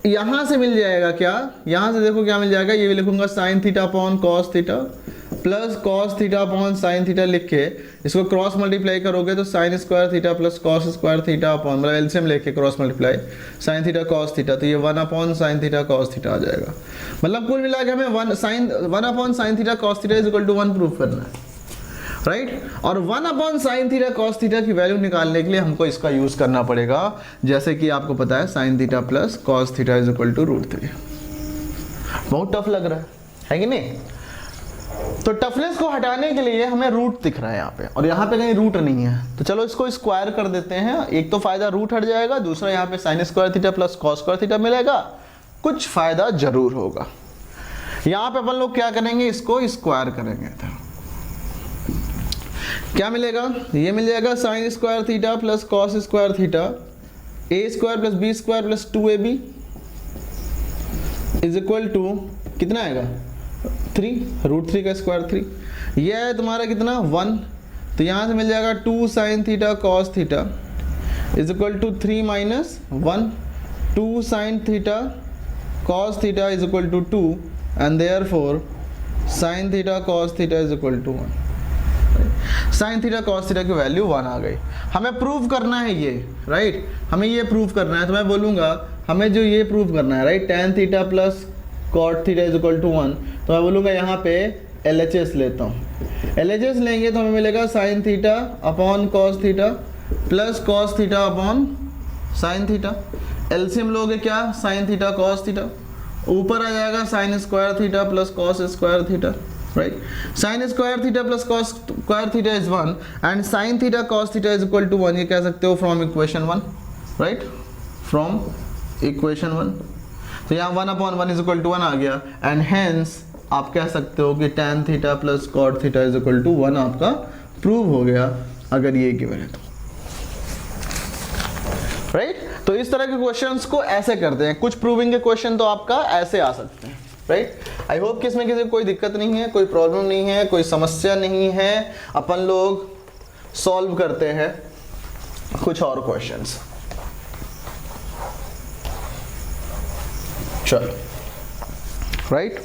यहां से मिल जाएगा क्या, यहां से देखो क्या मिल जाएगा, ये भी लिखूंगा sin theta upon cos theta plus cos theta upon sin theta लिख के इसको क्रॉस मल्टीप्लाई करोगे तो sin square theta plus cos square theta upon, मतलब एलसीएम लेके cross multiply sin theta cos theta, तो ये 1 upon sin theta cos theta आ जाएगा। मतलब कुल मिला के हमें 1 upon sin theta cos theta is equal to 1 proof करना है। राइट, और 1 upon sin theta cos theta की वैल्यू निकालने के लिए हमको इसका यूज करना पड़ेगा, जैसे कि आपको पता है sin theta plus cos theta is equal to √3। बहुत टफ लग रहा है कि नहीं? तो टफनेस को हटाने के लिए हमें रूट दिख रहा है यहाँ पे, और यहाँ पे कहीं रूट नहीं है, तो चलो इसको स्क्वायर कर देते हैं। एक तो फायदा रूट हट जाएगा, दूसरा यहाँ पे sin square theta plus cos square theta मिलेगा, कुछ फायदा जरूर होगा। यहाँ पे अपन लोग क्या करेंगे, इसको स्क्वायर करेंगे तो क्या मिलेगा, ये मिल जाएगा sin square theta plus cos square theta a square plus b square plus 2ab is equal to कितना आएगा 3, √3 का स्क्वायर 3, ये है तुम्हारा कितना 1, तो यहाँ से मिल जाएगा 2 sin theta cos theta is equal to 3 minus 1, 2 sin theta cos theta is equal to 2 and therefore sin theta cos theta is equal to 1। sin theta cos theta की वैल्यू 1 आ गई। हमें प्रूव करना है ये, राइट, हमें ये prove करना है, तो मैं बोलूँगा हमें जो ये प्रूव करना है, right, tan theta plus cot theta is equal to 1, तो मैं बोलूँगा यहाँ पे LHS लेता हूँ। LHS लेंगे तो हमें मिलेगा sin theta upon cos theta plus cos theta upon sin theta, LCM लोगे क्या sin थीटा cos थीटा, ऊपर आ जाएगा sin square theta plus cos square theta, right, sin square theta plus cos square theta is 1 and sin theta cos theta is equal to 1, ये कह सकते हो from equation 1, right, from equation 1। तो यहाँ 1 upon 1 is equal to 1 आ गया, and hence आप कह सकते हो कि tan theta plus cot theta is equal to 1 आपका प्रूव हो गया, अगर ये गिवन है तो, राइट। तो इस तरह के क्वेश्चंस को ऐसे करते हैं, कुछ प्रूविंग के क्वेश्चन तो आपका ऐसे आ सकते हैं, राइट। आई होप कि इसमें किसी कोई दिक्कत नहीं है, कोई प्रॉब्लम नहीं है, कोई समस्या नहीं है। अपन लोग सॉल्व करते हैं कुछ और क्वेश्चंस। चलो, राइट,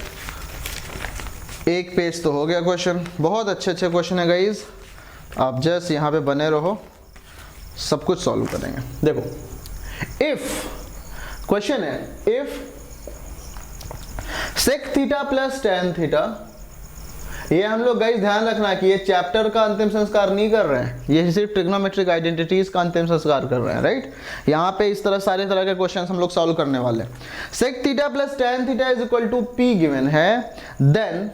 एक पेज तो हो गया क्वेश्चन, बहुत अच्छे अच्छे क्वेश्चन है गाइज, आप जस्ट यहाँ पे बने रहो, सब कुछ सॉल्व करेंगे। देखो, इफ क्वेश्चन है, if sec theta plus tan theta, ये हम लोग गाइस ध्यान रखना कि ये चैप्टर का अंतिम संस्कार नहीं कर रहे हैं, ये सिर्फ ट्रिग्नोमेट्रिक आइडेंटिटीज का अंतिम संस्कार कर रहे हैं, राइट। यहाँ पे इस तरह सारे तरह के क्वेश्चंस हम लोग सॉल्व करने वाले हैं। Sec theta plus tan theta is equal to p given है, then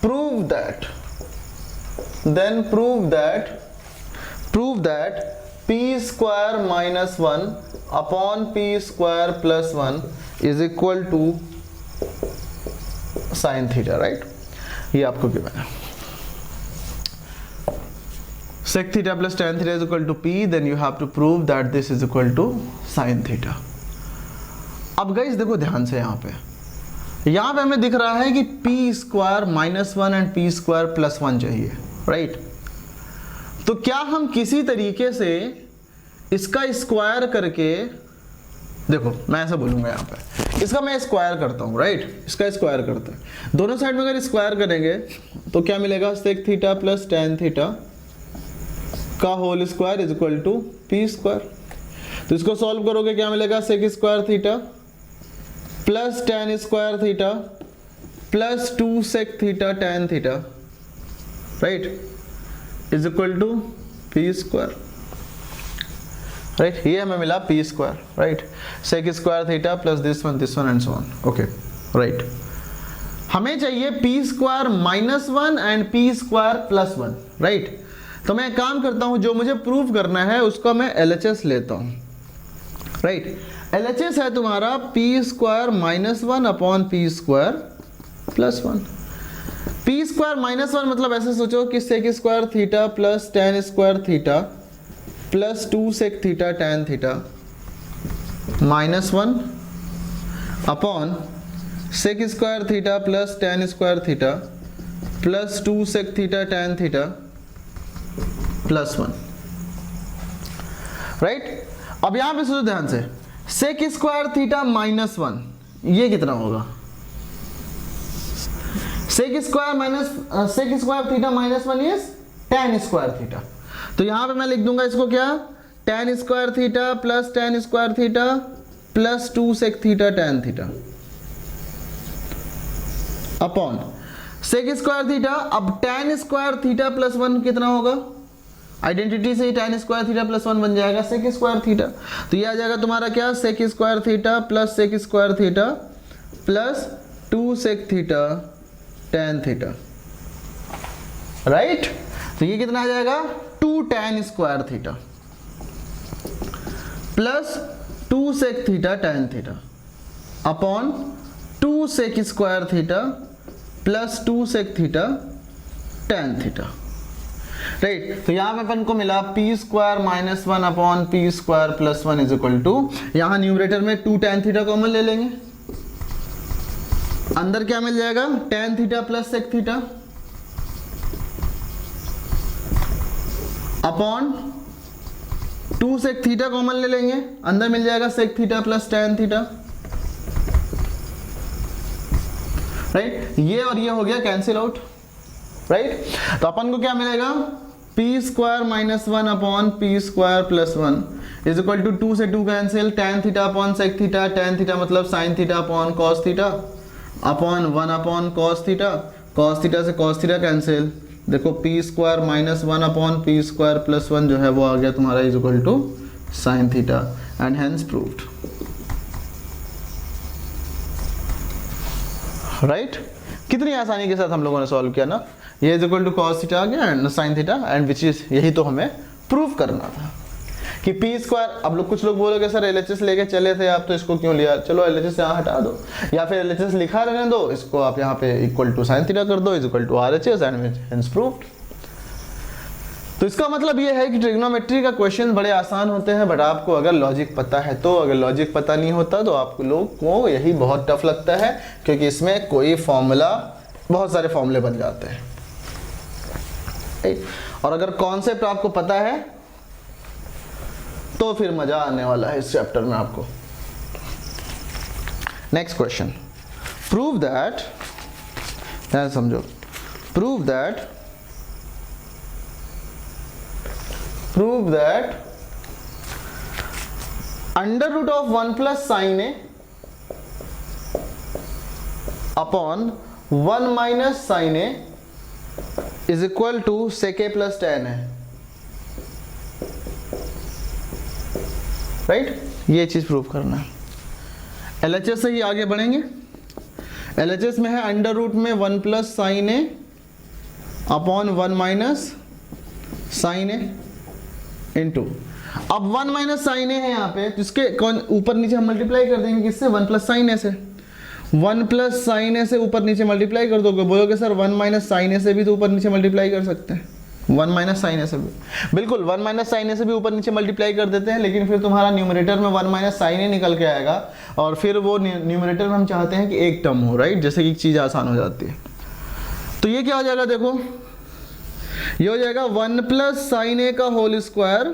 prove that p square minus 1 upon p square plus 1 is equal to sine theta, right. ये आपको गिवन है। sec theta plus tan theta is equal to p, then you have to prove that this is equal to sin theta. अब guys देखो ध्यान से, यहाँ पे हमें दिख रहा है कि P square minus 1 and p square plus 1 चाहिए, राइट। तो क्या हम किसी तरीके से इसका स्क्वायर करके, देखो मैं ऐसा बोलूंगा, यहाँ पे इसका मैं स्क्वायर करता हूँ, राइट। इसका स्क्वायर करते हैं, दोनों साइड में अगर स्क्वायर करेंगे तो क्या मिलेगा, sec theta plus tan theta का whole square is equal to p square. तो इसको सॉल्व करोगे क्या मिलेगा, sec square theta plus tan square theta plus 2 sec theta tan theta, right, is equal to p square, right. ये हमें मिला p square, right, sec square theta plus this one and so on, okay, right. हमें चाहिए p square minus 1 and p square plus 1, right. तो मैं एक काम करता हूं, जो मुझे प्रूव करना है उसका मैं LHS लेता हूं, राइट। LHS है तुम्हारा P square minus 1 upon p square plus 1। P square minus 1 मतलब ऐसे सोचो कि sec square theta plus tan square theta plus 2 sec theta tan theta minus 1 upon sec square theta plus tan square theta plus 2 sec theta tan theta plus 1, right. अब यहां पे सोचो ध्यान से, sec स्क्वायर थीटा माइनस 1 ये कितना होगा, sec square theta minus 1 is tan square theta. तो यहां पे मैं लिख दूंगा इसको क्या, tan square theta plus tan square theta plus 2 sec theta tan theta upon sec square theta. अब tan स्क्वायर थीटा प्लस 1 कितना होगा, आइडेंटिटी से ही tan स्क्वायर थीटा प्लस 1 बन जाएगा sec स्क्वायर थीटा। तो ये आ जाएगा तुम्हारा क्या, sec square theta plus sec square theta plus 2 sec theta tan theta, right. तो ये कितना आ जाएगा, 2 tan square theta plus 2 sec theta tan theta upon 2 sec square theta plus 2 sec theta tan theta, right. तो यहां पे अपन को मिला p square minus 1 upon p square plus 1 is equal to, यहां न्यूमरेटर में 2 tan थीटा कॉमन ले लेंगे, अंदर क्या मिल जाएगा, tan theta plus sec theta upon 2 sec theta common ले लेंगे, अंदर मिल जाएगा sec theta plus tan theta, right. ये और ये हो गया कैंसिल आउट, राइट। तो अपन को क्या मिलेगा, p square minus 1 upon p square plus 1 is equal to 2 से 2 cancel, tan theta upon sec theta, tan theta मतलब sin theta upon cos theta upon 1 upon cos theta से cos थीटा कैंसिल। देखो p square minus 1 upon p square plus 1 जो है वो आ गया तुम्हारा is equal to sin theta and hence proved, right. कितनी आसानी के साथ हम लोगों ने सॉल्व किया ना, ये is equal to cos theta आ गया and sin theta and which is, यही तो हमें प्रूव करना था कि पी स्क्वायर। अब लोग कुछ लोग बोलोगे सर LHS लेके चले थे आप तो इसको क्यों लिया, चलो LHS यहाँ हटा दो या फिर LHS लिखा रहने दो, इसको आप यहाँ पे इक्वल टू sin थीटा कर दो is equal to RHS and hence proved. तो इसका मतलब ये है कि ट्रिग्नोमेट्री का क्वेश्चन बड़े आसान होते हैं, बट आपको अगर लॉजिक पता है तो, अगर लॉजिक पता नहीं होता तो आप लोग को यही बहुत टफ लगता है, क्योंकि इसमें कोई फॉर्मूला, बहुत सारे फॉर्मूले बन जाते हैं। और अगर कॉन्सेप्ट आपको पता है तो फिर मजा आने वाला है इस चैप्टर में आपको। नेक्स्ट क्वेश्चन, प्रूव दैट, समझो, prove that under root of 1 plus sine a upon 1 minus sine A is equal to sec a plus tan है, राइट। ये चीज प्रूव करना है। LHS से ही आगे बढ़ेंगे। LHS में है अंडर रूट में 1 plus sine a upon 1 minus sine A into अब 1 माइनस साइन ए है यहाँ पे, जिसके ऊपर नीचे हम मल्टीप्लाई कर देंगे किससे, 1 प्लस साइन ए से। 1 प्लस साइन ए से ऊपर नीचे मल्टीप्लाई कर दोगे, बोलोगे सर 1 माइनस साइन ए से भी तो ऊपर नीचे मल्टीप्लाई कर सकते हैं। 1 माइनस साइन ए से भी, बिल्कुल 1 माइनस साइन ए से भी ऊपर नीचे मल्टीप्लाई कर देते हैं, लेकिन फिर तुम्हारा न्यूमरेटर में 1 माइनस साइन ए निकल के आएगा, और फिर वो न्यूमरेटर में हम चाहते हैं कि एक टर्म हो, राइट, जैसे कि एक चीज़ आसान हो जाती है। तो ये क्या हो जाएगा, देखो ये हो जाएगा 1 प्लस साइन ए का whole square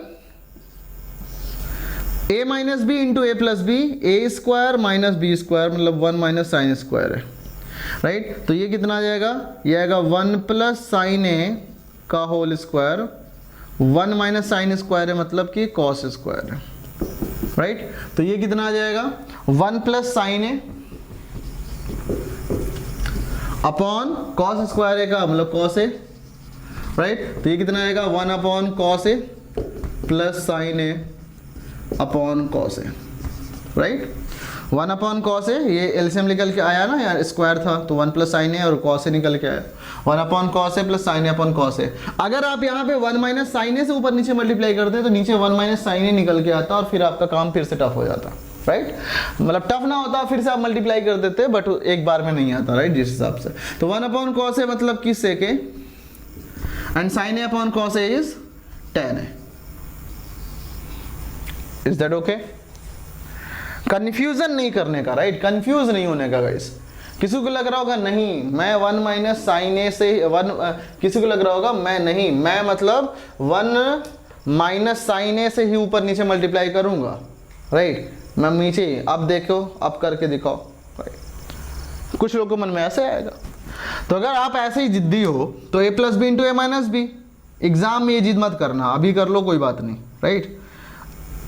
a minus b into a plus b, A square minus B square, मतलब 1 माइनस साइन स्क्वायर है, राइट। तो ये कितना आ जाएगा, ये आएगा 1 प्लस साइन ए का whole square, 1 minus sine square है मतलब कि कॉस स्क्वायर है, राइट। तो ये कितना आ जाएगा, 1 plus sine a upon cos square है का मतलब कॉस ए, राइट। तो ये कितना आएगा, 1 upon cos A plus sine a upon cos A, right. 1 upon cos ए, ये एलसीएम निकल के आया ना यार, स्क्वायर था तो 1 प्लस साइन ए और कॉस ए निकल के आया, 1 upon cos A plus sine a upon cos ए। अगर आप यहाँ पे 1 माइनस साइन ए से ऊपर नीचे मल्टीप्लाई करते हैं तो नीचे 1 माइनस साइन ए निकल के आता और फिर आपका काम फिर से टफ हो जाता, राइट। मतलब टफ ना होता फिर से आप मल्टीप्लाई कर देते, बट एक बार में नहीं आता, राइट, जिस हिसाब से। तो 1 अपॉन कॉस ए मतलब कि sec a, and sine a upon cos a is tan a. Is that okay? Confusion नहीं करने का, राइट, कंफ्यूज नहीं होने का गाइस। किसी को लग रहा होगा नहीं मैं 1 माइनस साइन ए से किसी को लग रहा होगा मैं मतलब 1 माइनस साइन ए से ही ऊपर नीचे मल्टीप्लाई करूंगा, राइट। मैं नीचे, अब देखो, अब करके दिखाओ, राइट। कुछ लोगों को मन में ऐसे आएगा। तो अगर आप ऐसे ही जिद्दी हो तो a plus B into A minus b, exam में ये जिद मत करना, अभी कर लो कोई बात नहीं, राइट।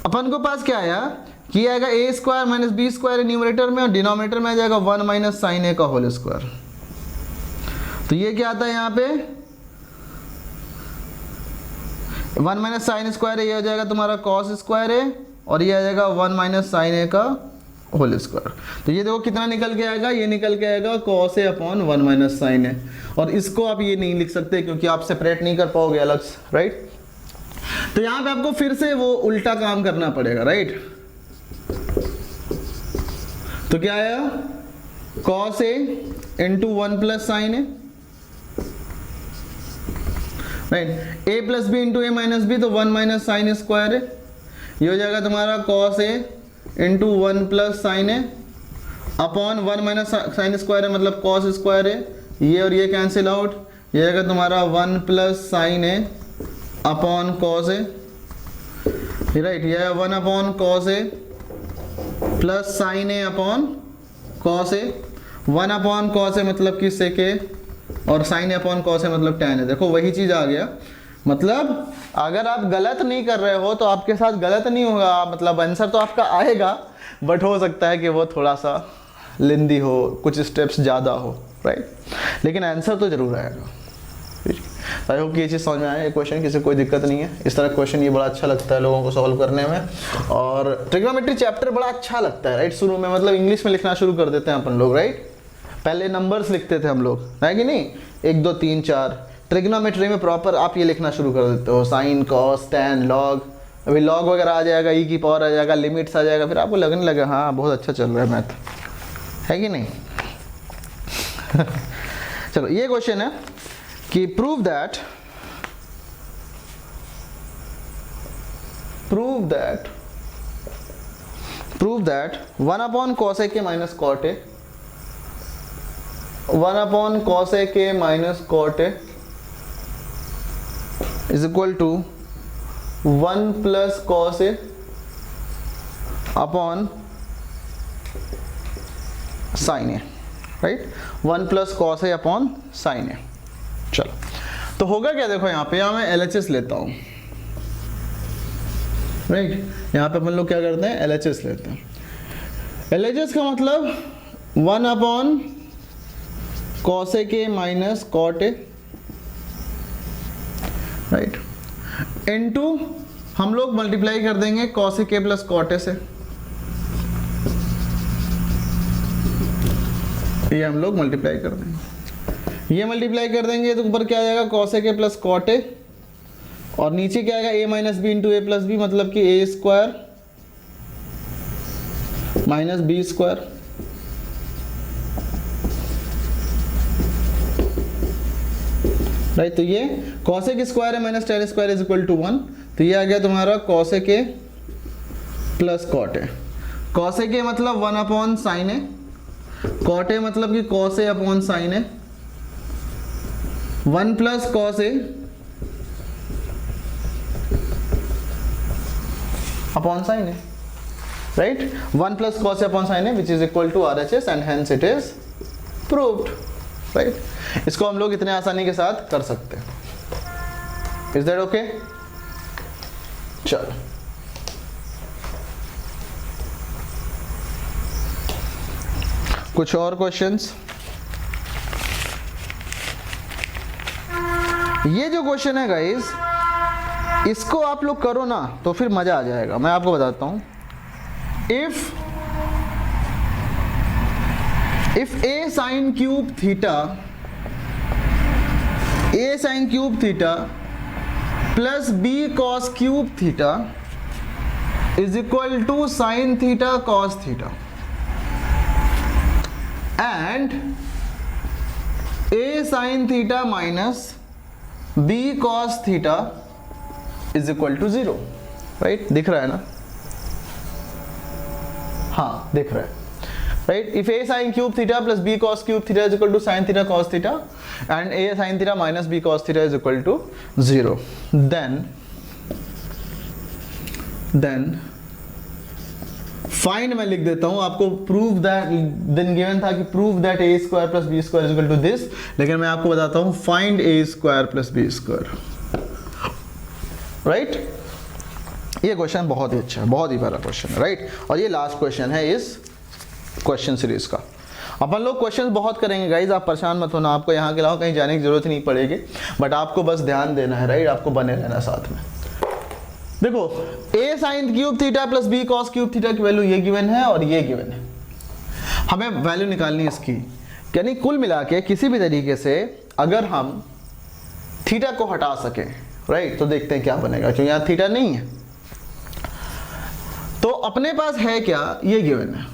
अपन को पास क्या आया कि आएगा a square minus B square numerator में, और डिनोमिनेटर में आ जाएगा 1 माइनस साइन ए का होल स्क्वायर। तो ये क्या आता है यहाँ पे 1 माइनस साइन स्क्वायर है, ये हो जाएगा तुम्हारा कॉस स्क्वायर है, और ये आ जाएगा 1 माइनस साइन ए का होल स्क्वायर। तो ये देखो कितना निकल के आएगा, ये निकल के आएगा cos a upon 1 minus sine ए। और इसको आप ये नहीं लिख सकते क्योंकि आप सेपरेट नहीं कर पाओगे अलग से, राइट। तो यहां पे आपको फिर से वो उल्टा काम करना पड़ेगा, राइट। तो क्या आया, cos A into 1 plus sine a, right. A plus B into A minus B, तो 1 माइनस साइन स्क्वायर है, ये हो जाएगा तुम्हारा cos A into 1 plus sine a upon 1 minus sine square है मतलब कॉस स्क्वायर है, ये और ये कैंसिल आउट, ये आएगा तुम्हारा 1 plus sine a upon cos A, right. ये है 1 upon cos A plus sine a upon cos A, 1 upon cos a मतलब कि सेक ए, और sign a upon cos a मतलब tan ए। देखो वही चीज आ गया, मतलब अगर आप गलत नहीं कर रहे हो तो आपके साथ गलत नहीं होगा, मतलब आंसर तो आपका आएगा, बट हो सकता है कि वो थोड़ा सा लेंदी हो, कुछ स्टेप्स ज़्यादा हो, राइट, लेकिन आंसर तो जरूर आएगा। आई होप कि ये चीज़ समझ में आए, ये क्वेश्चन किसी कोई दिक्कत नहीं है। इस तरह क्वेश्चन ये बड़ा अच्छा लगता है लोगों को सॉल्व करने में, और ट्रिग्नोमेट्री चैप्टर बड़ा अच्छा लगता है, राइट। शुरू में मतलब इंग्लिश में लिखना शुरू कर देते हैं अपन लोग, राइट। पहले नंबर्स लिखते थे हम लोग, है कि नहीं, 1 2 3 4। ट्रिग्नोमेट्री में प्रॉपर आप ये लिखना शुरू कर देते हो, साइन कॉस टैन लॉग, अभी लॉग वगैरह आ जाएगा, ई की पावर आ जाएगा, लिमिट्स आ जाएगा, फिर आपको लगने लगा हाँ बहुत अच्छा चल रहा है मैथ, है कि नहीं। चलो ये क्वेश्चन है कि prove that 1 upon cos a के minus cot a, 1 upon cos a के minus cot a is equal to 1 plus cos a upon sine a, right. 1 plus cos a upon sine a. चलो तो होगा क्या, देखो यहाँ पे मैं LHS लेता हूँ, राइट। यहाँ पे अपन लोग क्या करते हैं, LHS लेते हैं। LHS का मतलब 1 अपॉन कॉस ए के minus cot a, right, into हम लोग मल्टीप्लाई कर देंगे कॉस ए के प्लस कॉट ए से, ये हम लोग मल्टीप्लाई कर देंगे, ये मल्टीप्लाई कर देंगे तो ऊपर क्या आ जाएगा, कॉस ए के प्लस कॉट ए, और नीचे क्या आएगा, a minus b into a plus b, मतलब कि a square minus B square. Right, तो ये कॉसेक स्क्वायर है minus tan square is equal to 1, तो ये आ गया तुम्हारा cosec a plus cot a. Cosec a मतलब 1 upon sine a, cot a मतलब कि cos a upon sine a, 1 plus cos a upon sine a, right, 1 plus cos a upon sine a which is equal to RHS and hence it is proved. Right, इसको हम लोग इतने आसानी के साथ कर सकते हैं। Is that okay? चलो, कुछ और क्वेश्चंस? ये जो क्वेश्चन है गाइस, इसको आप लोग करो ना तो फिर मजा आ जाएगा। मैं आपको बताता हूं, if a sin cube theta plus b cos cube theta is equal to sine theta cos theta, and a sin theta minus b cos theta is equal to 0। Right, दिख रहा है ना? हाँ, दिख रहा है। Right, if a sin cube theta plus b cos cube theta is equal to sine theta cos theta and a sin theta minus b cos theta is equal to 0, then find, मैं लिख देता हूं आपको, prove that, then given था कि prove that a square plus b square is equal to this, लेकिन मैं आपको बताता हूं find a square plus b square. Right, ये क्वेश्चन बहुत ही अच्छा है, बहुत ही प्यारा क्वेश्चन है। राइट, और ये लास्ट क्वेश्चन है इस क्वेश्चन सीरीज का। अपन लोग क्वेश्चंस बहुत करेंगे गाइज, आप परेशान मत होना, आपको यहाँ के अलावा कहीं जाने की जरूरत ही नहीं पड़ेगी, बट आपको बस ध्यान देना है। राइट, आपको बने रहना साथ में। देखो, a sin cube theta plus b cos cube theta की वैल्यू ये गिवन है और ये गिवन है, हमें वैल्यू निकालनी है इसकी। यानी कुल मिला के किसी भी तरीके से अगर हम थीटा को हटा सके, राइट, तो देखते हैं क्या बनेगा, क्योंकि यहाँ थीटा नहीं है। तो अपने पास है क्या, ये गिवन है,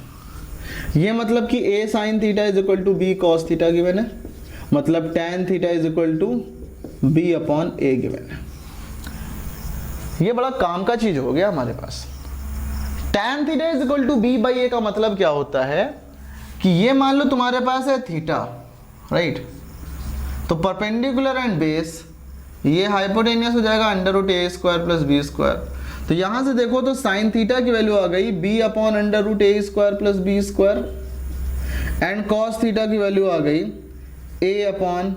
ये मतलब कि a sin theta is equal to b cos theta given है, मतलब tan theta is equal to b upon a given है। ये बड़ा काम का चीज हो गया हमारे पास। tan theta is equal to b by a का मतलब क्या होता है कि ये मान लो तुम्हारे पास है थीटा, राइट, तो परपेंडिकुलर एंड बेस, ये हाइपोटेनियस हो जाएगा under root a square plus b square. तो यहां से देखो तो साइन थीटा की वैल्यू आ गई b upon under root a square plus b square, and cos theta की वैल्यू आ गई a upon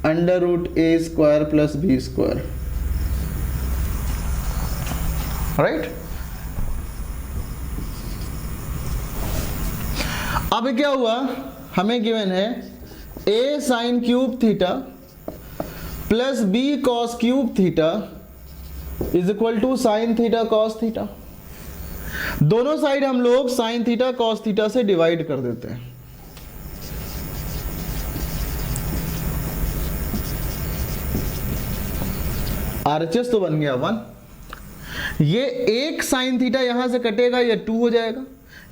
under root a square plus b square. Right, अब क्या हुआ, हमें गिवन है a sine cube theta plus b cos cube theta is equal to sine theta cos theta. दोनों side हम लोग साइन थीटा कॉस थीटा से divide कर देते हैं। RHS तो बन गया 1, ये एक साइन थीटा यहां से कटेगा, ये 2 हो जाएगा,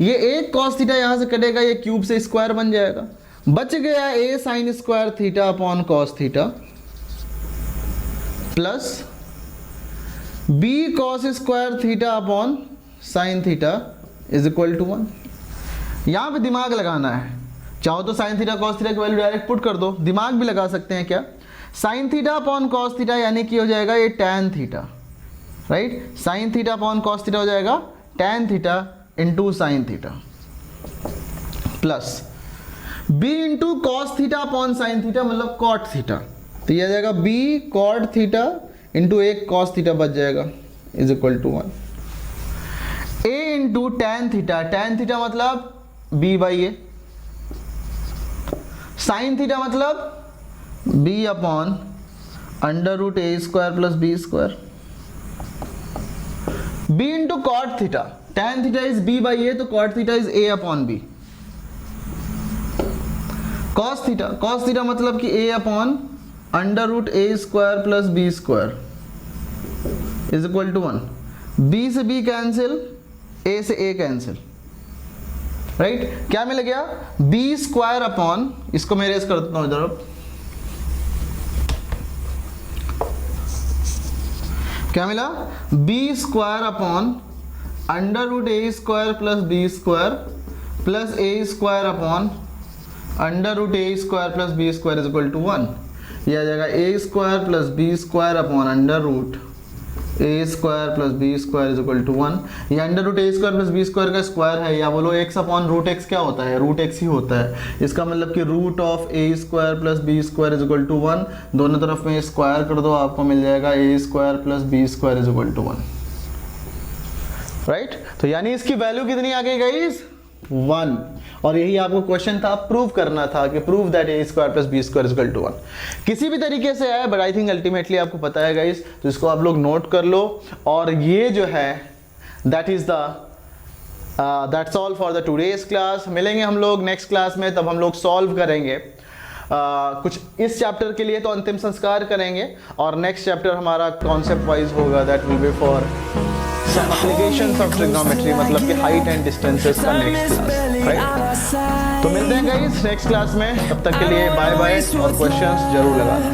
ये एक कॉस थीटा यहां से कटेगा, ये क्यूब से स्क्वायर बन जाएगा, बच गया a sine square theta upon cos theta plus b cos square theta upon sine theta is equal to 1। यहां पे दिमाग लगाना है, चाहो तो साइन थीटा कॉस थीटा की वैल्यू डायरेक्ट पुट कर दो, दिमाग भी लगा सकते हैं क्या, sine theta upon cos theta यानी कि हो जाएगा ये tan theta, right, sine theta upon cos theta हो जाएगा tan theta into sine theta plus b into cos theta upon sine theta मतलब कॉट थीटा, तो यह आ जाएगा b कॉट थीटा इंटू एक कॉस थीटा बच जाएगा is equal to 1, a into tan theta मतलब b by a, sine theta मतलब b upon under root a square plus B square, b into cot theta, tan theta is b by a, तो cot theta is a upon b, cos theta मतलब कि a upon under root a square plus B square, is equal to 1, b से b cancel, a से a cancel, right क्या मिल गया, B square upon, इसको मैं रेज कर देता हूं इधर, क्या मिला, b square upon under root a square plus B square plus a square upon under root a square plus B square is equal to 1। यह आ जाएगा a square plus B square upon under root a square plus B square is equal to 1। ये under root a square plus B square का square है, या बोलो x upon root x क्या होता है, रूट एक्स ही होता है। इसका मतलब कि root of a square plus B square is equal to 1, दोनों तरफ में स्क्वायर कर दो, आपको मिल जाएगा a square plus B square is equal to 1, right. तो यानी इसकी वैल्यू कितनी आ गई गाइस, 1। और यही आपको क्वेश्चन था, प्रूव करना था कि prove that a square plus B square is equal to 1। किसी भी तरीके से आए, बट आई थिंक अल्टीमेटली आपको पता है गाइस, तो इसको आप लोग नोट कर लो। और ये जो है that is the that's all for the today's class. मिलेंगे हम लोग नेक्स्ट क्लास में, तब हम लोग सॉल्व करेंगे कुछ इस चैप्टर के लिए तो अंतिम संस्कार करेंगे, और नेक्स्ट चैप्टर हमारा कॉन्सेप्ट वाइज होगा, that will be for some applications of trigonometry, मतलब कि height and distances का next class, right? तो मिलते हैं गाइस नेक्स्ट क्लास में, तब तक के लिए बाय बाय, और क्वेश्चंस जरूर लगाना।